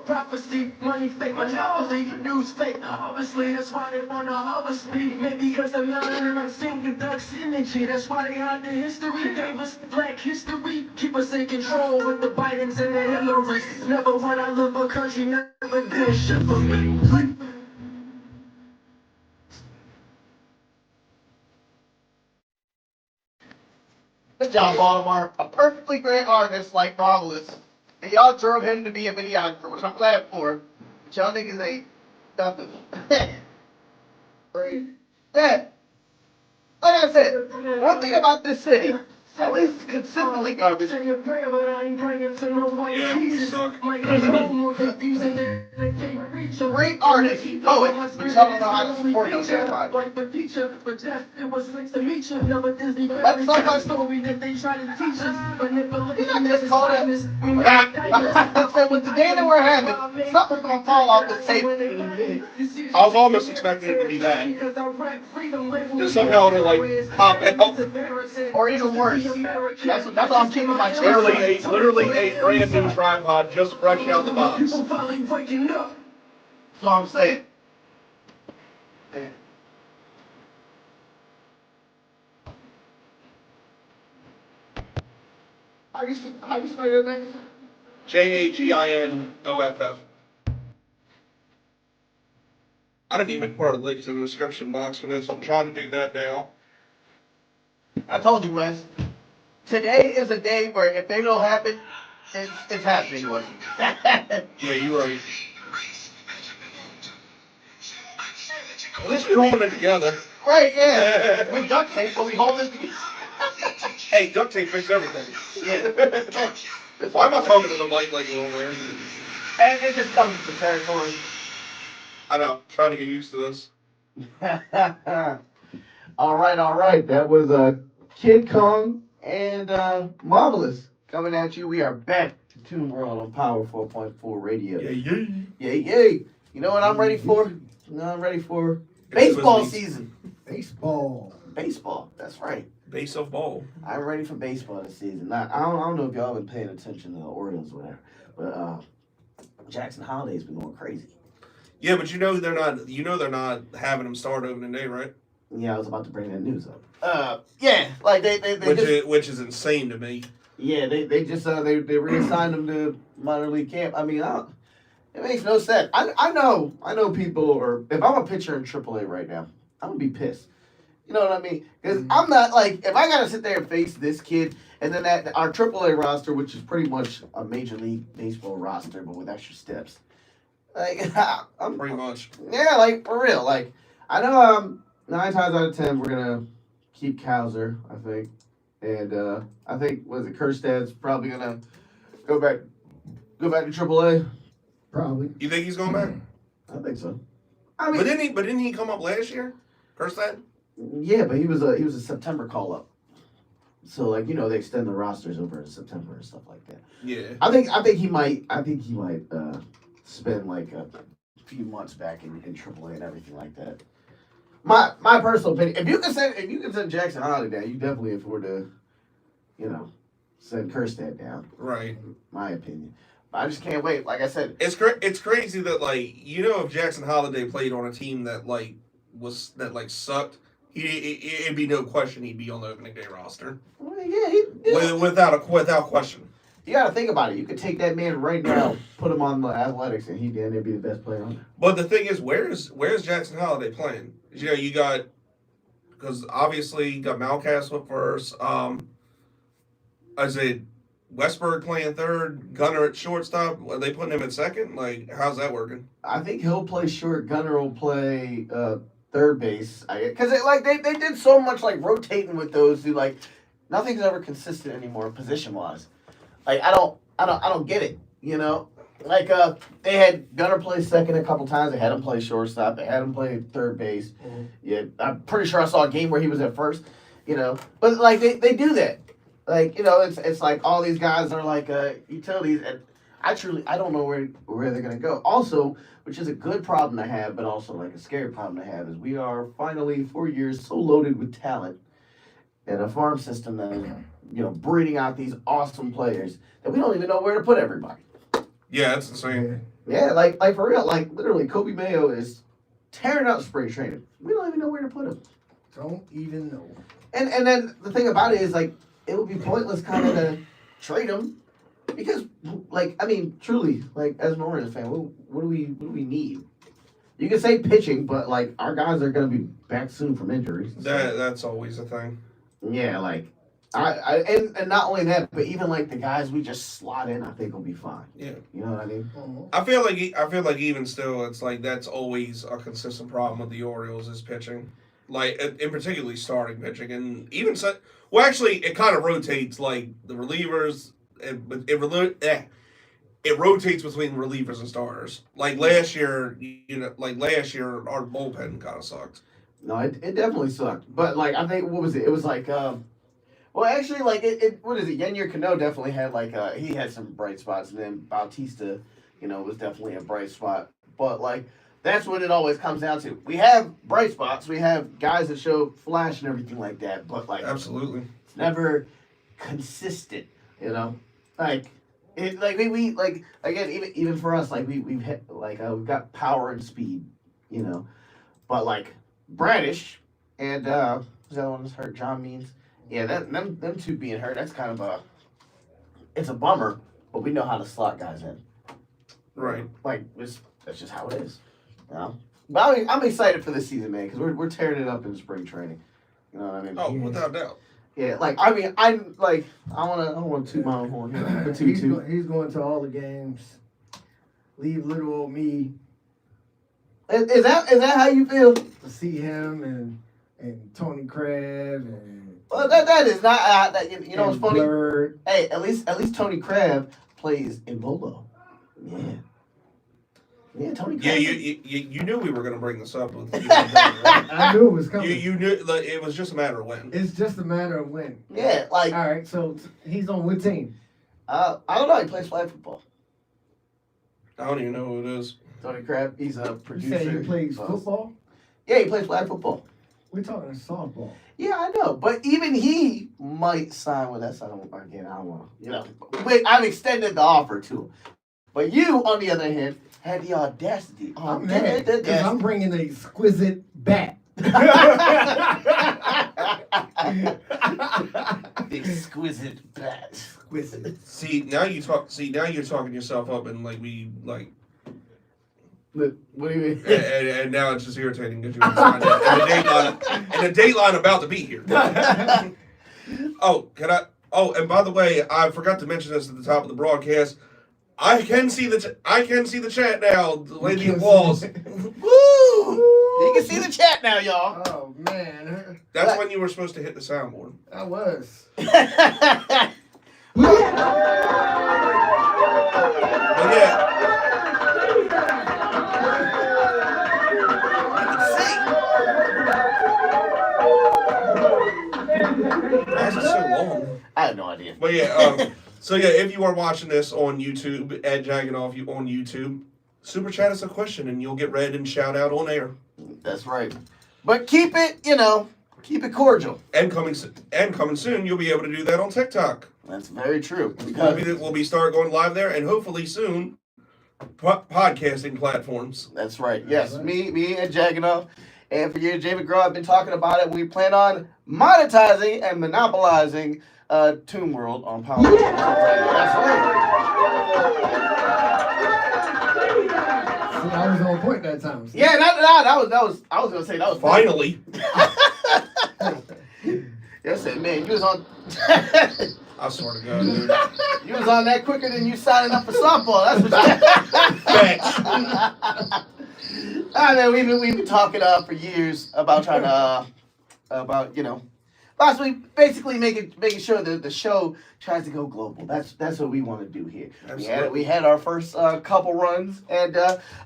Prophecy, money fake, monopoly, news fake. Obviously, that's why they wanna harvest me. Maybe because I'm not in my finger ducks energy. That's why they hide the history. Gave us black history. Keep us in control with the Bidens and the Hillarys. Never would I live a country, never did shit for me. Good job, Baltimore. A perfectly great artist like Marvelous. And y'all drove him to be a videographer, which I'm glad for. But y'all niggas ain't nothing. Great. Yeah. Like I said, one thing about this city, at least it's consistently garbage. Great artists, poets, but y'all don't know how to support those everybody. That's not my story that they try to teach us. You're not just call that. I said, with the day that we're having, something's gonna fall off the table. I was almost expecting it to be that. Just somehow to like pop out. Or even worse. That's what I'm keeping my chest. Literally a brand new tripod just fresh out the box. That's what I'm saying. How you spell your name? JAGINOFF. I didn't even put a link to the description box for this. I'm trying to do that now. I told you, Wes. Today is a day where if they don't happen, it's happening, Wes. Yeah, you're right. At least we're holding it together. Right, yeah. With duct tape, but we hold it together. Hey, duct tape fixes everything. Yeah. Why am I talking to the mic like a little weird? And it just comes with the territory. I know. Trying to get used to this. all right. That was Kid Kong and Marvelous coming at you. We are back to Toon World on Power 4.4 Radio. Yay. You know what I'm ready for? I'm ready for baseball season. Baseball. That's right. Base of ball. I'm ready for baseball this season. Now, I don't know if y'all been paying attention to the Orioles or whatever, but Jackson Holiday's been going crazy. Yeah, but you know they're not having him start opening day, right? Yeah, I was about to bring that news up. Yeah, like they which is insane to me. Yeah, they just they reassigned him to minor league camp. I mean, it makes no sense. I know people, or if I'm a pitcher in AAA right now, I'm gonna be pissed. You know what I mean? Because I'm not like, if I gotta sit there and face this kid, and then our AAA roster, which is pretty much a Major League Baseball roster, but with extra steps. Like, I'm pretty much. Yeah, like for real. Like, I know 9 times out of 10 we're gonna keep Kowser, I think, and I think Kerstad's probably gonna go back to AAA. Probably. You think he's going back? I think so. I mean, but didn't he come up last year? Kerstad? Yeah, but he was a September call up. So like, you know, they extend the rosters over to September and stuff like that. Yeah. I think he might spend like a few months back in AAA and everything like that. My personal opinion, if you can send Jackson Holliday down, you definitely afford to, you know, send Kerstad down. Right. My opinion. But I just can't wait. Like I said, it's crazy that like, you know, if Jackson Holliday played on a team that sucked, it'd be no question he'd be on the opening day roster. Well, yeah, without question. You got to think about it. You could take that man right now, put him on the Athletics, and he'd be the best player on there. But the thing is, where's Jackson Holliday playing? You know, you got, because obviously you got Mountcastle at first. Is it Westberg playing third, Gunnar at shortstop? Are they putting him at second? Like, how's that working? I think he'll play short. Gunnar will play third base. Because they did so much like rotating with those who like nothing's ever consistent anymore position wise. Like I don't get it. You know, like they had Gunnar play second a couple times. They had him play shortstop. They had him play third base. Mm-hmm. Yeah, I'm pretty sure I saw a game where he was at first. You know, but like they do that. Like, you know, it's like all these guys are like utilities, and I don't know where they're gonna go. Also, which is a good problem to have, but also like a scary problem to have, is we are finally 4 years so loaded with talent and a farm system that is, you know, breeding out these awesome players that we don't even know where to put everybody. Yeah, that's insane. Yeah, like for real, like literally, Kobe Mayo is tearing out spring training. We don't even know where to put him. Don't even know. And then the thing about it is like, it would be pointless kind of to trade him because, like, I mean, truly, like, as an Orioles fan, what do we need? You can say pitching, but like our guys are gonna be back soon from injuries. That's always a thing. Yeah, like and not only that, but even like the guys we just slot in, I think will be fine. Yeah, you know what I mean. I feel like even still, it's like that's always a consistent problem with the Orioles is pitching. Like, in particularly starting pitching, and even well, actually, it kind of rotates. Like the relievers, it rotates between relievers and starters. Like last year, our bullpen kind of sucked. No, it definitely sucked. But like, I think what was it? It was like, well, actually, like what is it? Yennier Cano definitely had like he had some bright spots, and then Bautista, you know, was definitely a bright spot. But like, that's what it always comes down to. We have bright spots. We have guys that show flash and everything like that. But like, absolutely, it's never consistent. You know, like it. Like we like again, even for us, like we've hit like we've got power and speed. You know, but like Bradish and who's the other one that's hurt? John Means. Yeah, them two being hurt. That's kind of it's a bummer. But we know how to slot guys in. Right. Like that's just how it is. You know? But I mean, I'm excited for this season, man, because we're tearing it up in spring training. You know what I mean? Oh, without doubt. Yeah, like I mean, I want to toot my own horn here. But He's going to all the games. Leave little old me Is that how you feel? to see him and Tony Crab and. Well, that is not you know what's funny? Blurred. Hey, at least Tony Crab plays in Bolo. Yeah. Yeah, Tony Crab. Yeah, you knew we were going to bring this up. With you, right? I knew it was coming. You knew like, it was just a matter of when. It's just a matter of when. Yeah, like. All right, so he's on what team? I don't know. He plays flag football. I don't even know who it is. Tony Crab. He's a You producer. say he plays football? Yeah, he plays flag football. We're talking softball. Yeah, I know, but even he might sign with us. I don't want to, you know. Wait, I've extended the offer to him. But you, on the other hand, had the audacity. I'm mad because I'm bringing an exquisite bat. The exquisite bat. Exquisite. See, now you're talking yourself up, and like we like. What do you mean? And now it's just irritating because you signed and the dateline about to be here. Oh, and by the way, I forgot to mention this at the top of the broadcast. I can see the chat now. The lady applause. Woo! You can see the chat now, y'all. Oh man, That's when you were supposed to hit the soundboard. I was. But yeah. Why is it so long? I have no idea. But yeah, so yeah, if you are watching this on YouTube, at Jagganoff on YouTube, super chat us a question and you'll get read and shout out on air. That's right. But keep it cordial. And coming soon, you'll be able to do that on TikTok. That's very true. We'll be start going live there, and hopefully soon, podcasting platforms. That's right. Yes, me and Jagganoff. And for years, Jay McGraw have been talking about it. We plan on monetizing and monopolizing Toon World on Power. Yeah. That's right. See, I was on point that time. See? Yeah, that was. I was gonna say that was finally. Yes, man, you was on. I swear to God, dude. You was on that quicker than you signing up for softball. That's what. I mean, we've been talking for years about trying to possibly basically making sure that the show tries to go global. That's what we want to do here. We had our first couple runs, and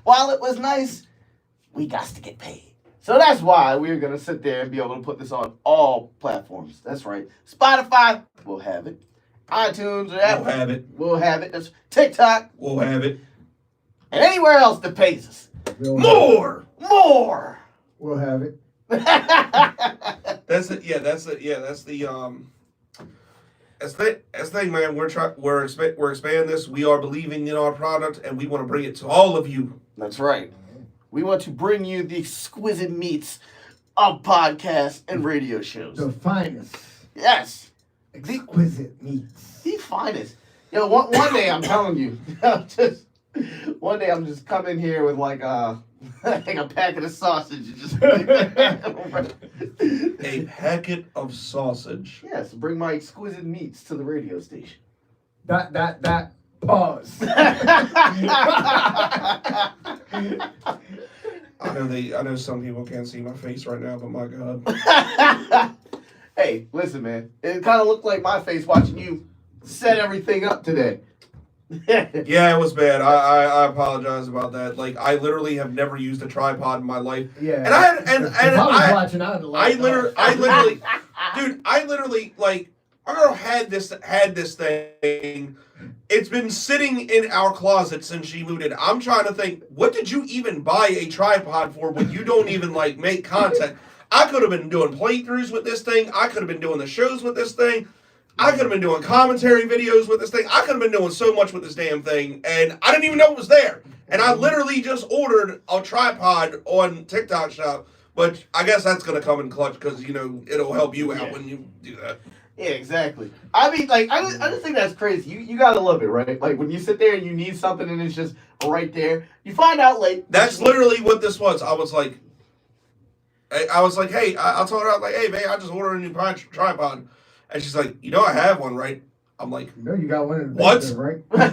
while it was nice, we got to get paid. So that's why we're gonna sit there and be able to put this on all platforms. That's right. Spotify, we'll have it. iTunes, we'll have it. That's TikTok, we'll have it. And anywhere else that pays us. More. We'll have it. That's the thing, man. We're expanding this. We are believing in our product, and we want to bring it to all of you. That's right. We want to bring you the exquisite meats of podcasts and radio shows. The finest. Yes. Exquisite meats. The finest. Yo, one day I'm telling you, one day I'm just coming here with like a packet of sausage. A packet of sausage. Yes, bring my exquisite meats to the radio station. That. Pause. I know some people can't see my face right now, but my God. Hey, listen, man. It kind of looked like my face watching you set everything up today. Yeah, it was bad. I apologize about that. Like, I literally have never used a tripod in my life. Yeah. And I watching out. I literally like our girl had this thing. It's been sitting in our closet since she moved in. I'm trying to think, what did you even buy a tripod for when you don't even like make content? I could have been doing playthroughs with this thing. I could have been doing the shows with this thing. I could have been doing commentary videos with this thing. I could have been doing so much with this damn thing, and I didn't even know it was there. And I literally just ordered a tripod on TikTok Shop, but I guess that's going to come in clutch because, it'll help you out when you do that. Yeah, exactly. I mean, like, I just think that's crazy. You gotta love it, right? Like, when you sit there and you need something and it's just right there, you find out late. That's literally what this was. I was like, hey, I told her, I was like, hey, man, I just ordered a new tripod. And she's like, you know, I have one, right? I'm like, You know you got one in the What? basement, right?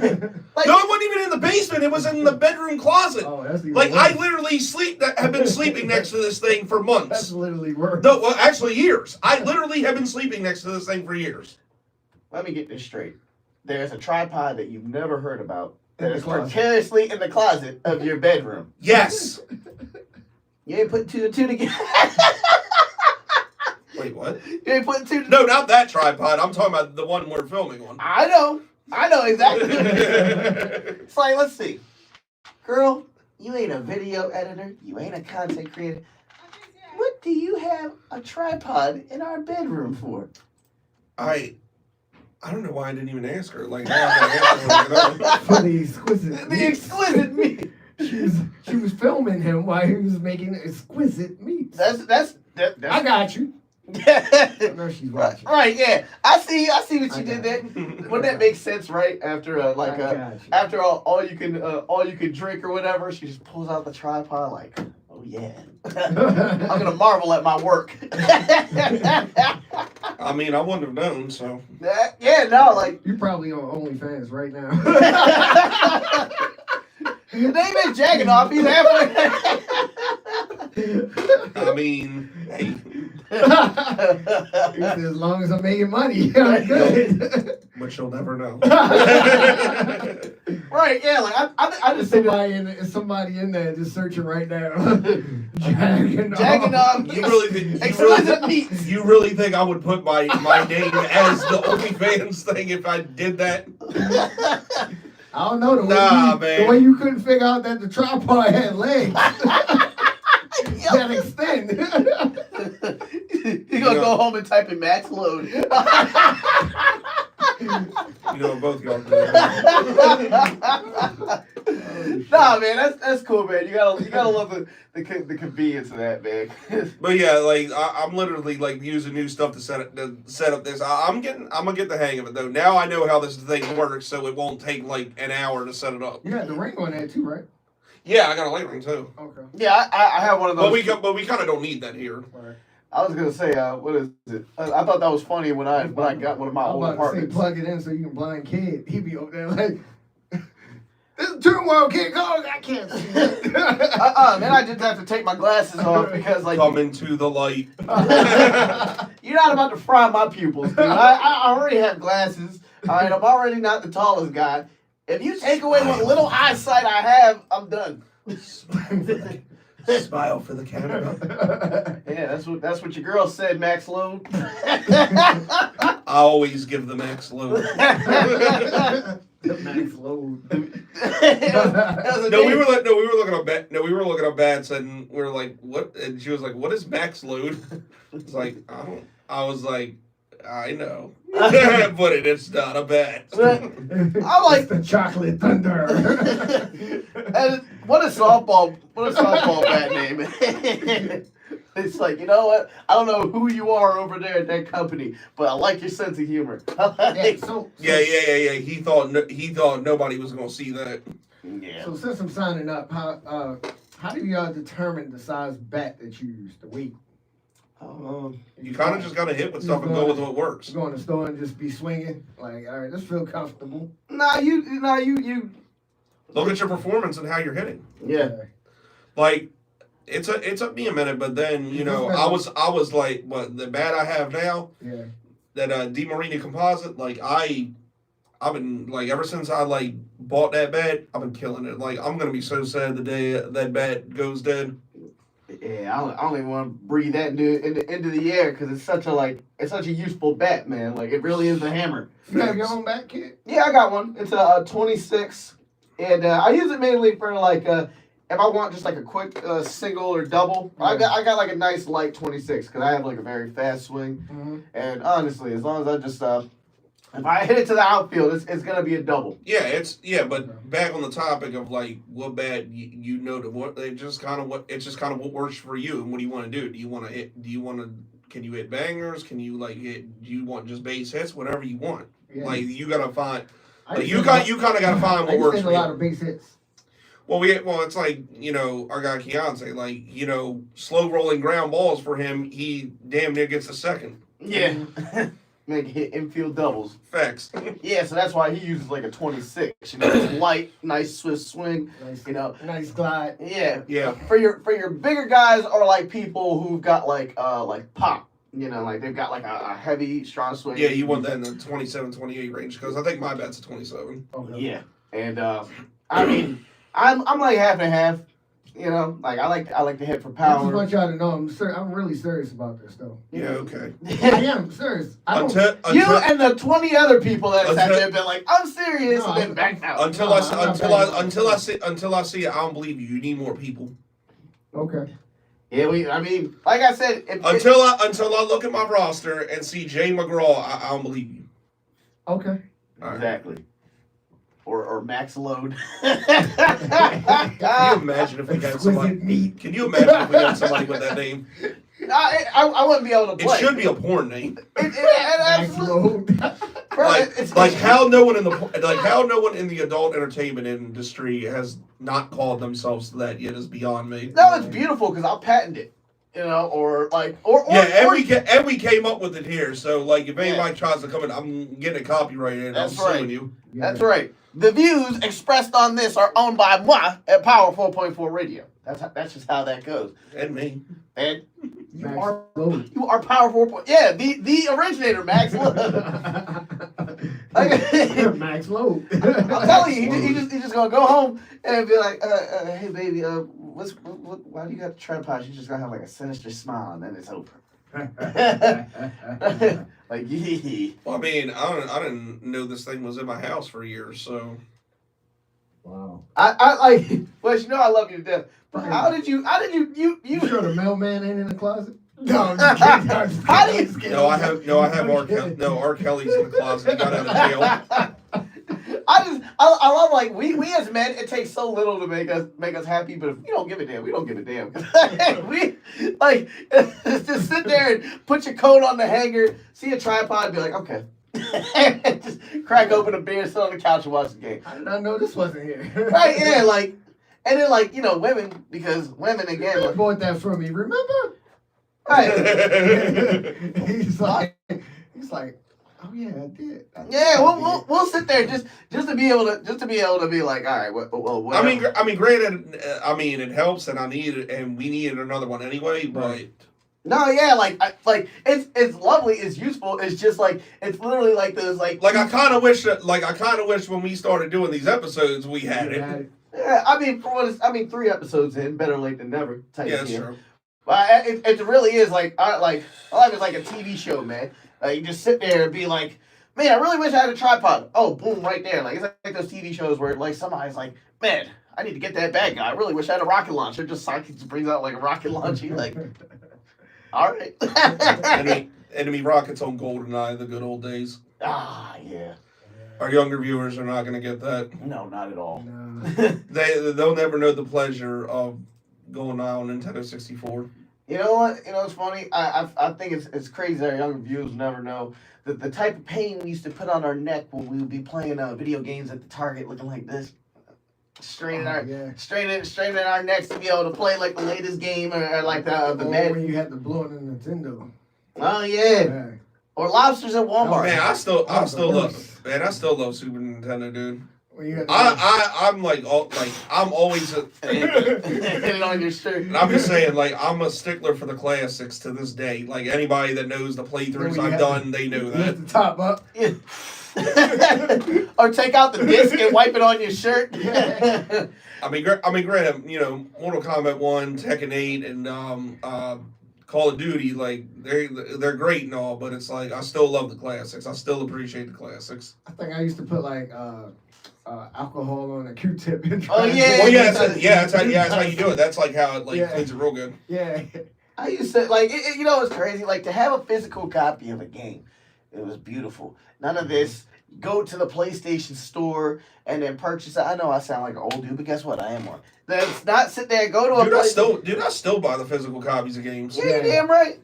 no, it wasn't even in the basement. It was in the bedroom closet. Oh, that's even Like, worse. I literally have been sleeping next to this thing for That's months. literally worse. No, well, actually years. I literally have been sleeping next to this thing for years. Let me get this straight. There's a tripod that you've never heard about In that the is closet. precariously in the closet of your bedroom. Yes. You ain't putting 2 and 2 together. Wait, what? You ain't putting 2 No, not that tripod. I'm talking about the one we're filming on. I know exactly. It's like, let's see. Girl, you ain't a video editor. You ain't a content creator. What do you have a tripod in our bedroom for? I don't know why I didn't even ask her. Like, now I gotta ask her. For the exquisite. The exquisite meat. She was filming him while he was making exquisite meats. That's I got you. I know she's watching. Right, yeah. I see what you I did got there. Wouldn't that make sense, right? After after all you can drink or whatever, she just pulls out the tripod like, oh yeah. I'm gonna marvel at my work. I mean, I wouldn't have known, so. Yeah, no, like You probably on OnlyFans right now. they been jacking off. He's halfway. I mean, hey. He said, as long as I'm making money, I'm good. But you'll never know. Right, yeah, like I There's just think somebody in there just searching right now. Jacking off. You really think exquisite meats. you really think I would put my name as the OnlyFans thing if I did that? I don't know. Nah, The man. way you couldn't figure out that the tripod had legs that extend. You gonna go home and type in max load. You know, both y'all do. Nah, man, that's cool, man. You gotta love the convenience of that, man. But yeah, like I'm literally like using new stuff to set up this. I'm gonna get the hang of it though. Now I know how this thing works, so it won't take like an hour to set it up. You got the ring on that too, right? Yeah, I got a light ring too. Okay. Yeah, I have one of those. But we kind of don't need that here. Right. I was gonna say, what is it? I thought that was funny when I got one of my I'm old about to say apartments. plug it in so you can blind kid. He be over there like, this is turmoil kid. Go, I can't see it. Man, I just have to take my glasses off because like Come into the light. you're not about to fry my pupils, dude. I already have glasses. All right, I'm already not the tallest guy. If you take away what little eyesight I have, I'm done. Smile for the camera. Yeah, that's what your girl said, Max Load. I always give the max load. The max load. No, we were looking up bats, and we were like, "What?" And she was like, "What is max load?" It's like, I was like, "I know, but it's not a bat." I'm like the chocolate thunder. And what a softball bat name. It's like, you know what? I don't know who you are over there at that company, but I like your sense of humor. Yeah. He thought nobody was gonna see that. Yeah. So since I'm signing up, how do y'all determine the size bat that you use, the weight? You kind of just gotta hit with stuff and go with what works. You go in the store and just be swinging, like, all right, this feel comfortable. Nah, you. Look at your performance and how you're hitting. Yeah. Like, it took me a minute, but then I was like, what the bat I have now, Yeah. that DeMarini composite, like I've been like ever since I like bought that bat, I've been killing it. Like I'm gonna be so sad the day that bat goes dead. Yeah, I don't even want to breathe that into the air because it's such a useful bat, man. Like it really is a hammer. You have your own bat kit? Yeah, I got one. It's a 26, and I use it mainly for like if I want just like a quick single or double. I got like a nice light 26 because I have like a very fast swing, and honestly, as long as I just if I hit it to the outfield, it's gonna be a double. Yeah, but back on the topic of like what bat it's just kind of what works for you and what do you want to do? Can you hit bangers? Can you do you want just base hits? Whatever you want. Yeah. Like you gotta find. Like, you kind of gotta find what works for you. A lot of base hits. Well, it's like our guy Keontae, like slow rolling ground balls for him. He damn near gets a second. Yeah. make hit infield doubles. Facts. Yeah, so that's why he uses like a 26. You know, it's light, nice swift swing. Nice, you know, nice glide. Yeah. Yeah. For your bigger guys are like people who've got like pop. You know, like they've got like a heavy, strong swing. Yeah, you want that in the 27, 28 range because I think my bat's a 27. Okay. Yeah, and I mean, I'm like half and half. You know, like I like to hit for I just power. want y'all to know I'm really serious about this though. Yeah, okay. I am serious. I don't. You and the 20 other people that sat Until- there been like, I'm serious, No, and then back out. Until No, I I'm not until I see it, I don't believe you. You need more people. Okay. Yeah, I mean, like I said, Until I look at my roster and see Jay McGraw, I don't believe you. Okay. All right. Exactly. Or max load. Can you imagine if we had somebody? Meat. Can you imagine if we had somebody with that name? I wouldn't be able to It play. should be a porn name. Max load. Bro, Like how no one in the adult entertainment industry has not called themselves that yet is beyond me. No, it's beautiful because I'll patent it. You know, or Yeah, and we came up with it here. So like, if anybody tries to come in, I'm getting a copyright and I'm That's right. suing you. That's right. The views expressed on this are owned by moi at Power 4.4 Radio. That's just how that goes. And me. And you Max are load. Power 4. Yeah, the originator, Max. Max load. I'm telling you, he's just gonna go home and be like, hey baby, why do you got the tripod? You just gonna have like a sinister smile and then it's over. Like, yee. Well, I mean, I didn't know this thing was in my house for years, so. Wow. I like, well, you know I love you to death. But how did you You sure the mailman ain't in the closet? No, I'm just kidding. I'm just How do kidding. you- No, I have R. Kelly's in the closet. He got out of jail. I love like we as men, it takes so little to make us happy, but if we don't give a damn, we don't give a damn. We like just sit there and put your coat on the hanger, see a tripod, and be like, okay. Just crack open a beer, sit on the couch and watch the game. I did not know this wasn't here. Right, yeah, like, and then like, you know, women, because women again, You like, bought that from me, remember? right. he's like, oh yeah, I did. Yeah, we'll sit there just to be able to be like, all right, well, I mean, granted, it helps, and we needed another one anyway. But no, yeah, like it's lovely, it's useful. It's just like it's literally like those like I kind of wish when we started doing these episodes we had it. Yeah, I mean, 3 episodes in, better late than never type Yeah, that's deal. true. But it really is like life is like a TV show, man. You just sit there and be like, man, I really wish I had a tripod. Oh, boom, right there. Like, it's like those TV shows where, like, somebody's like, man, I need to get that bad guy. I really wish I had a rocket launcher. Just Sidekick brings out, like, a rocket launcher. You're like, all right. Enemy rockets on GoldenEye, the good old days. Ah, yeah. Our younger viewers are not going to get that. No, not at all. No. They'll never know the pleasure of GoldenEye on Nintendo 64. You know what? You know what's funny? I think it's crazy that our younger viewers never know that the type of pain we used to put on our neck when we would be playing video games at the Target looking like this. Straining our necks to be able to play like the latest game or like the when you had to blow in the Nintendo. Oh yeah. Or lobsters at Walmart. Man, I still love Super Nintendo, dude. Well, I'm always it on your shirt. I'm just saying, like, I'm a stickler for the classics to this day. Like, anybody that knows the playthroughs I've done, they know that. The top up. Yeah. Or take out the disc and wipe it on your shirt. I mean, granted, you know, Mortal Kombat 1, Tekken 8, and Call of Duty, like, they're great and all, but it's like, I still love the classics. I still appreciate the classics. I think I used to put like alcohol on a Q-tip. Oh yeah. Well, that's how you do it. That's like how it cleans it real good. Yeah. I used to like you know it's crazy like to have a physical copy of a game. It was beautiful. None of this. Go to the PlayStation store and then purchase it. I know I sound like an old dude, but guess what? I am one. That's not sit there and go to a I still buy the physical copies of games. Yeah, you're damn right.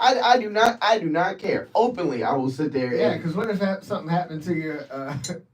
I do not care. Openly, I will sit there. Yeah, because what if something happened to your?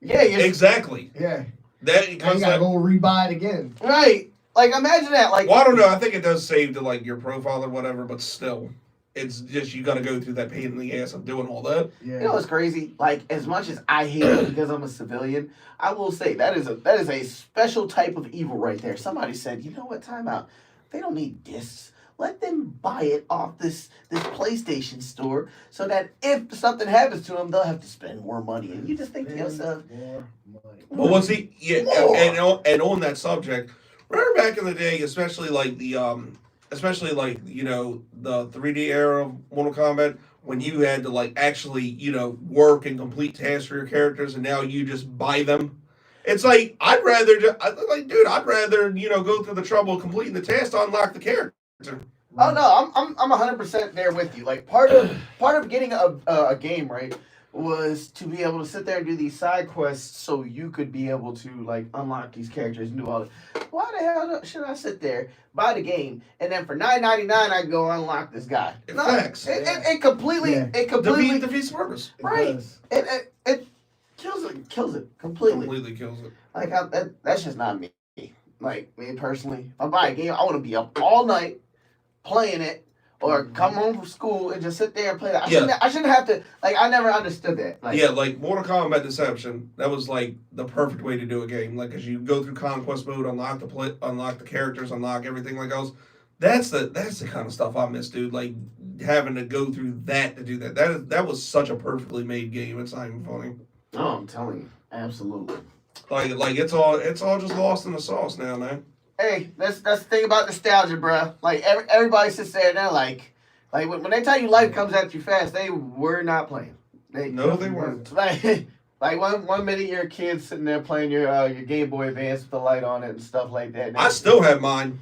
Yeah, exactly. Yeah. That you gotta go rebuy it again. Right. Like imagine that. Like well, I don't know. I think it does save to like your profile or whatever, but still, It's just you got to go through that pain in the ass of doing all that. You know what's crazy? Like, as much as I hate it because I'm a civilian, I will say that is a special type of evil right there. Somebody said, you know what? Time out. They don't need discs. Let them buy it off this PlayStation store so that if something happens to them, they'll have to spend more money. And you just think to yourself, more money. Well, what's the and on that subject, remember back in the day, especially like the 3D era of Mortal Kombat, when you had to like actually work and complete tasks for your characters, and now you just buy them. It's like I'd rather go through the trouble of completing the task to unlock the character. oh no, I'm 100% there with you. Like part of getting a game right was to be able to sit there and do these side quests so you could be able to like unlock these characters and do all that. Why the hell should I sit there, buy the game, and then for $9.99 I go unlock this guy? No, it completely defeats the purpose. Right. It kills it completely. Completely kills it. Like that's just not me. Like me personally, if I buy a game, I want to be up all night playing it, or come home from school and just sit there and play that. I shouldn't have to. Like I never understood that. Like, like Mortal Kombat Deception. That was like the perfect way to do a game. Like, as you go through conquest mode, unlock the characters, unlock everything like else. That's the kind of stuff I miss, dude. Like having to go through that to do that. That was such a perfectly made game. It's not even funny. Oh, I'm telling you, absolutely. Like it's all just lost in the sauce now, man. Hey, that's the thing about nostalgia, bruh. Like everybody sits there and they're like when they tell you life comes at you fast, they were not playing. They weren't. Like one minute you're a kid sitting there playing your Game Boy Advance with the light on it and stuff like that. I still have mine.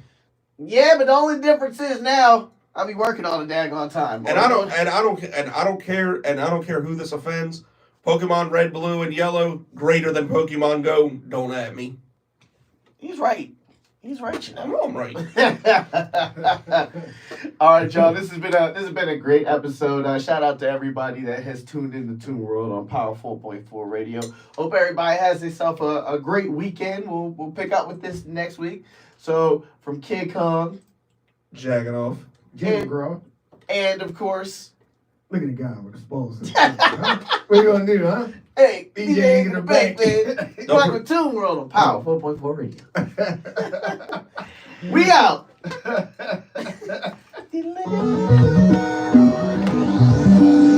Yeah, but the only difference is now I'll be working all the daggone time. And I don't care who this offends. Pokemon Red, Blue, and Yellow greater than Pokemon Go. Don't at me. He's right. He's right, you know. I know I'm right. All right, y'all. This has been a great episode. Shout out to everybody that has tuned in to Toon World on Power 4.4 Radio. Hope everybody has themselves a great weekend. We'll pick up with this next week. So from Kid Kong, jacking off, Girl, and of course, look at the guy with the balls. What you gonna do, huh? Hey, DJ in the bank. Welcome to Toon World on Power 4.4 Radio. We out.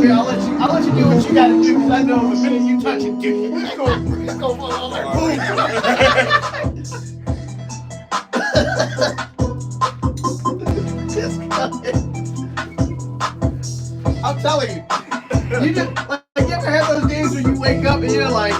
Yeah, I'll let you do what you gotta do, because I know the minute you touch it, dude, it's gonna fall all there. I'm telling you, you just like you ever have those days where you wake up and you're like,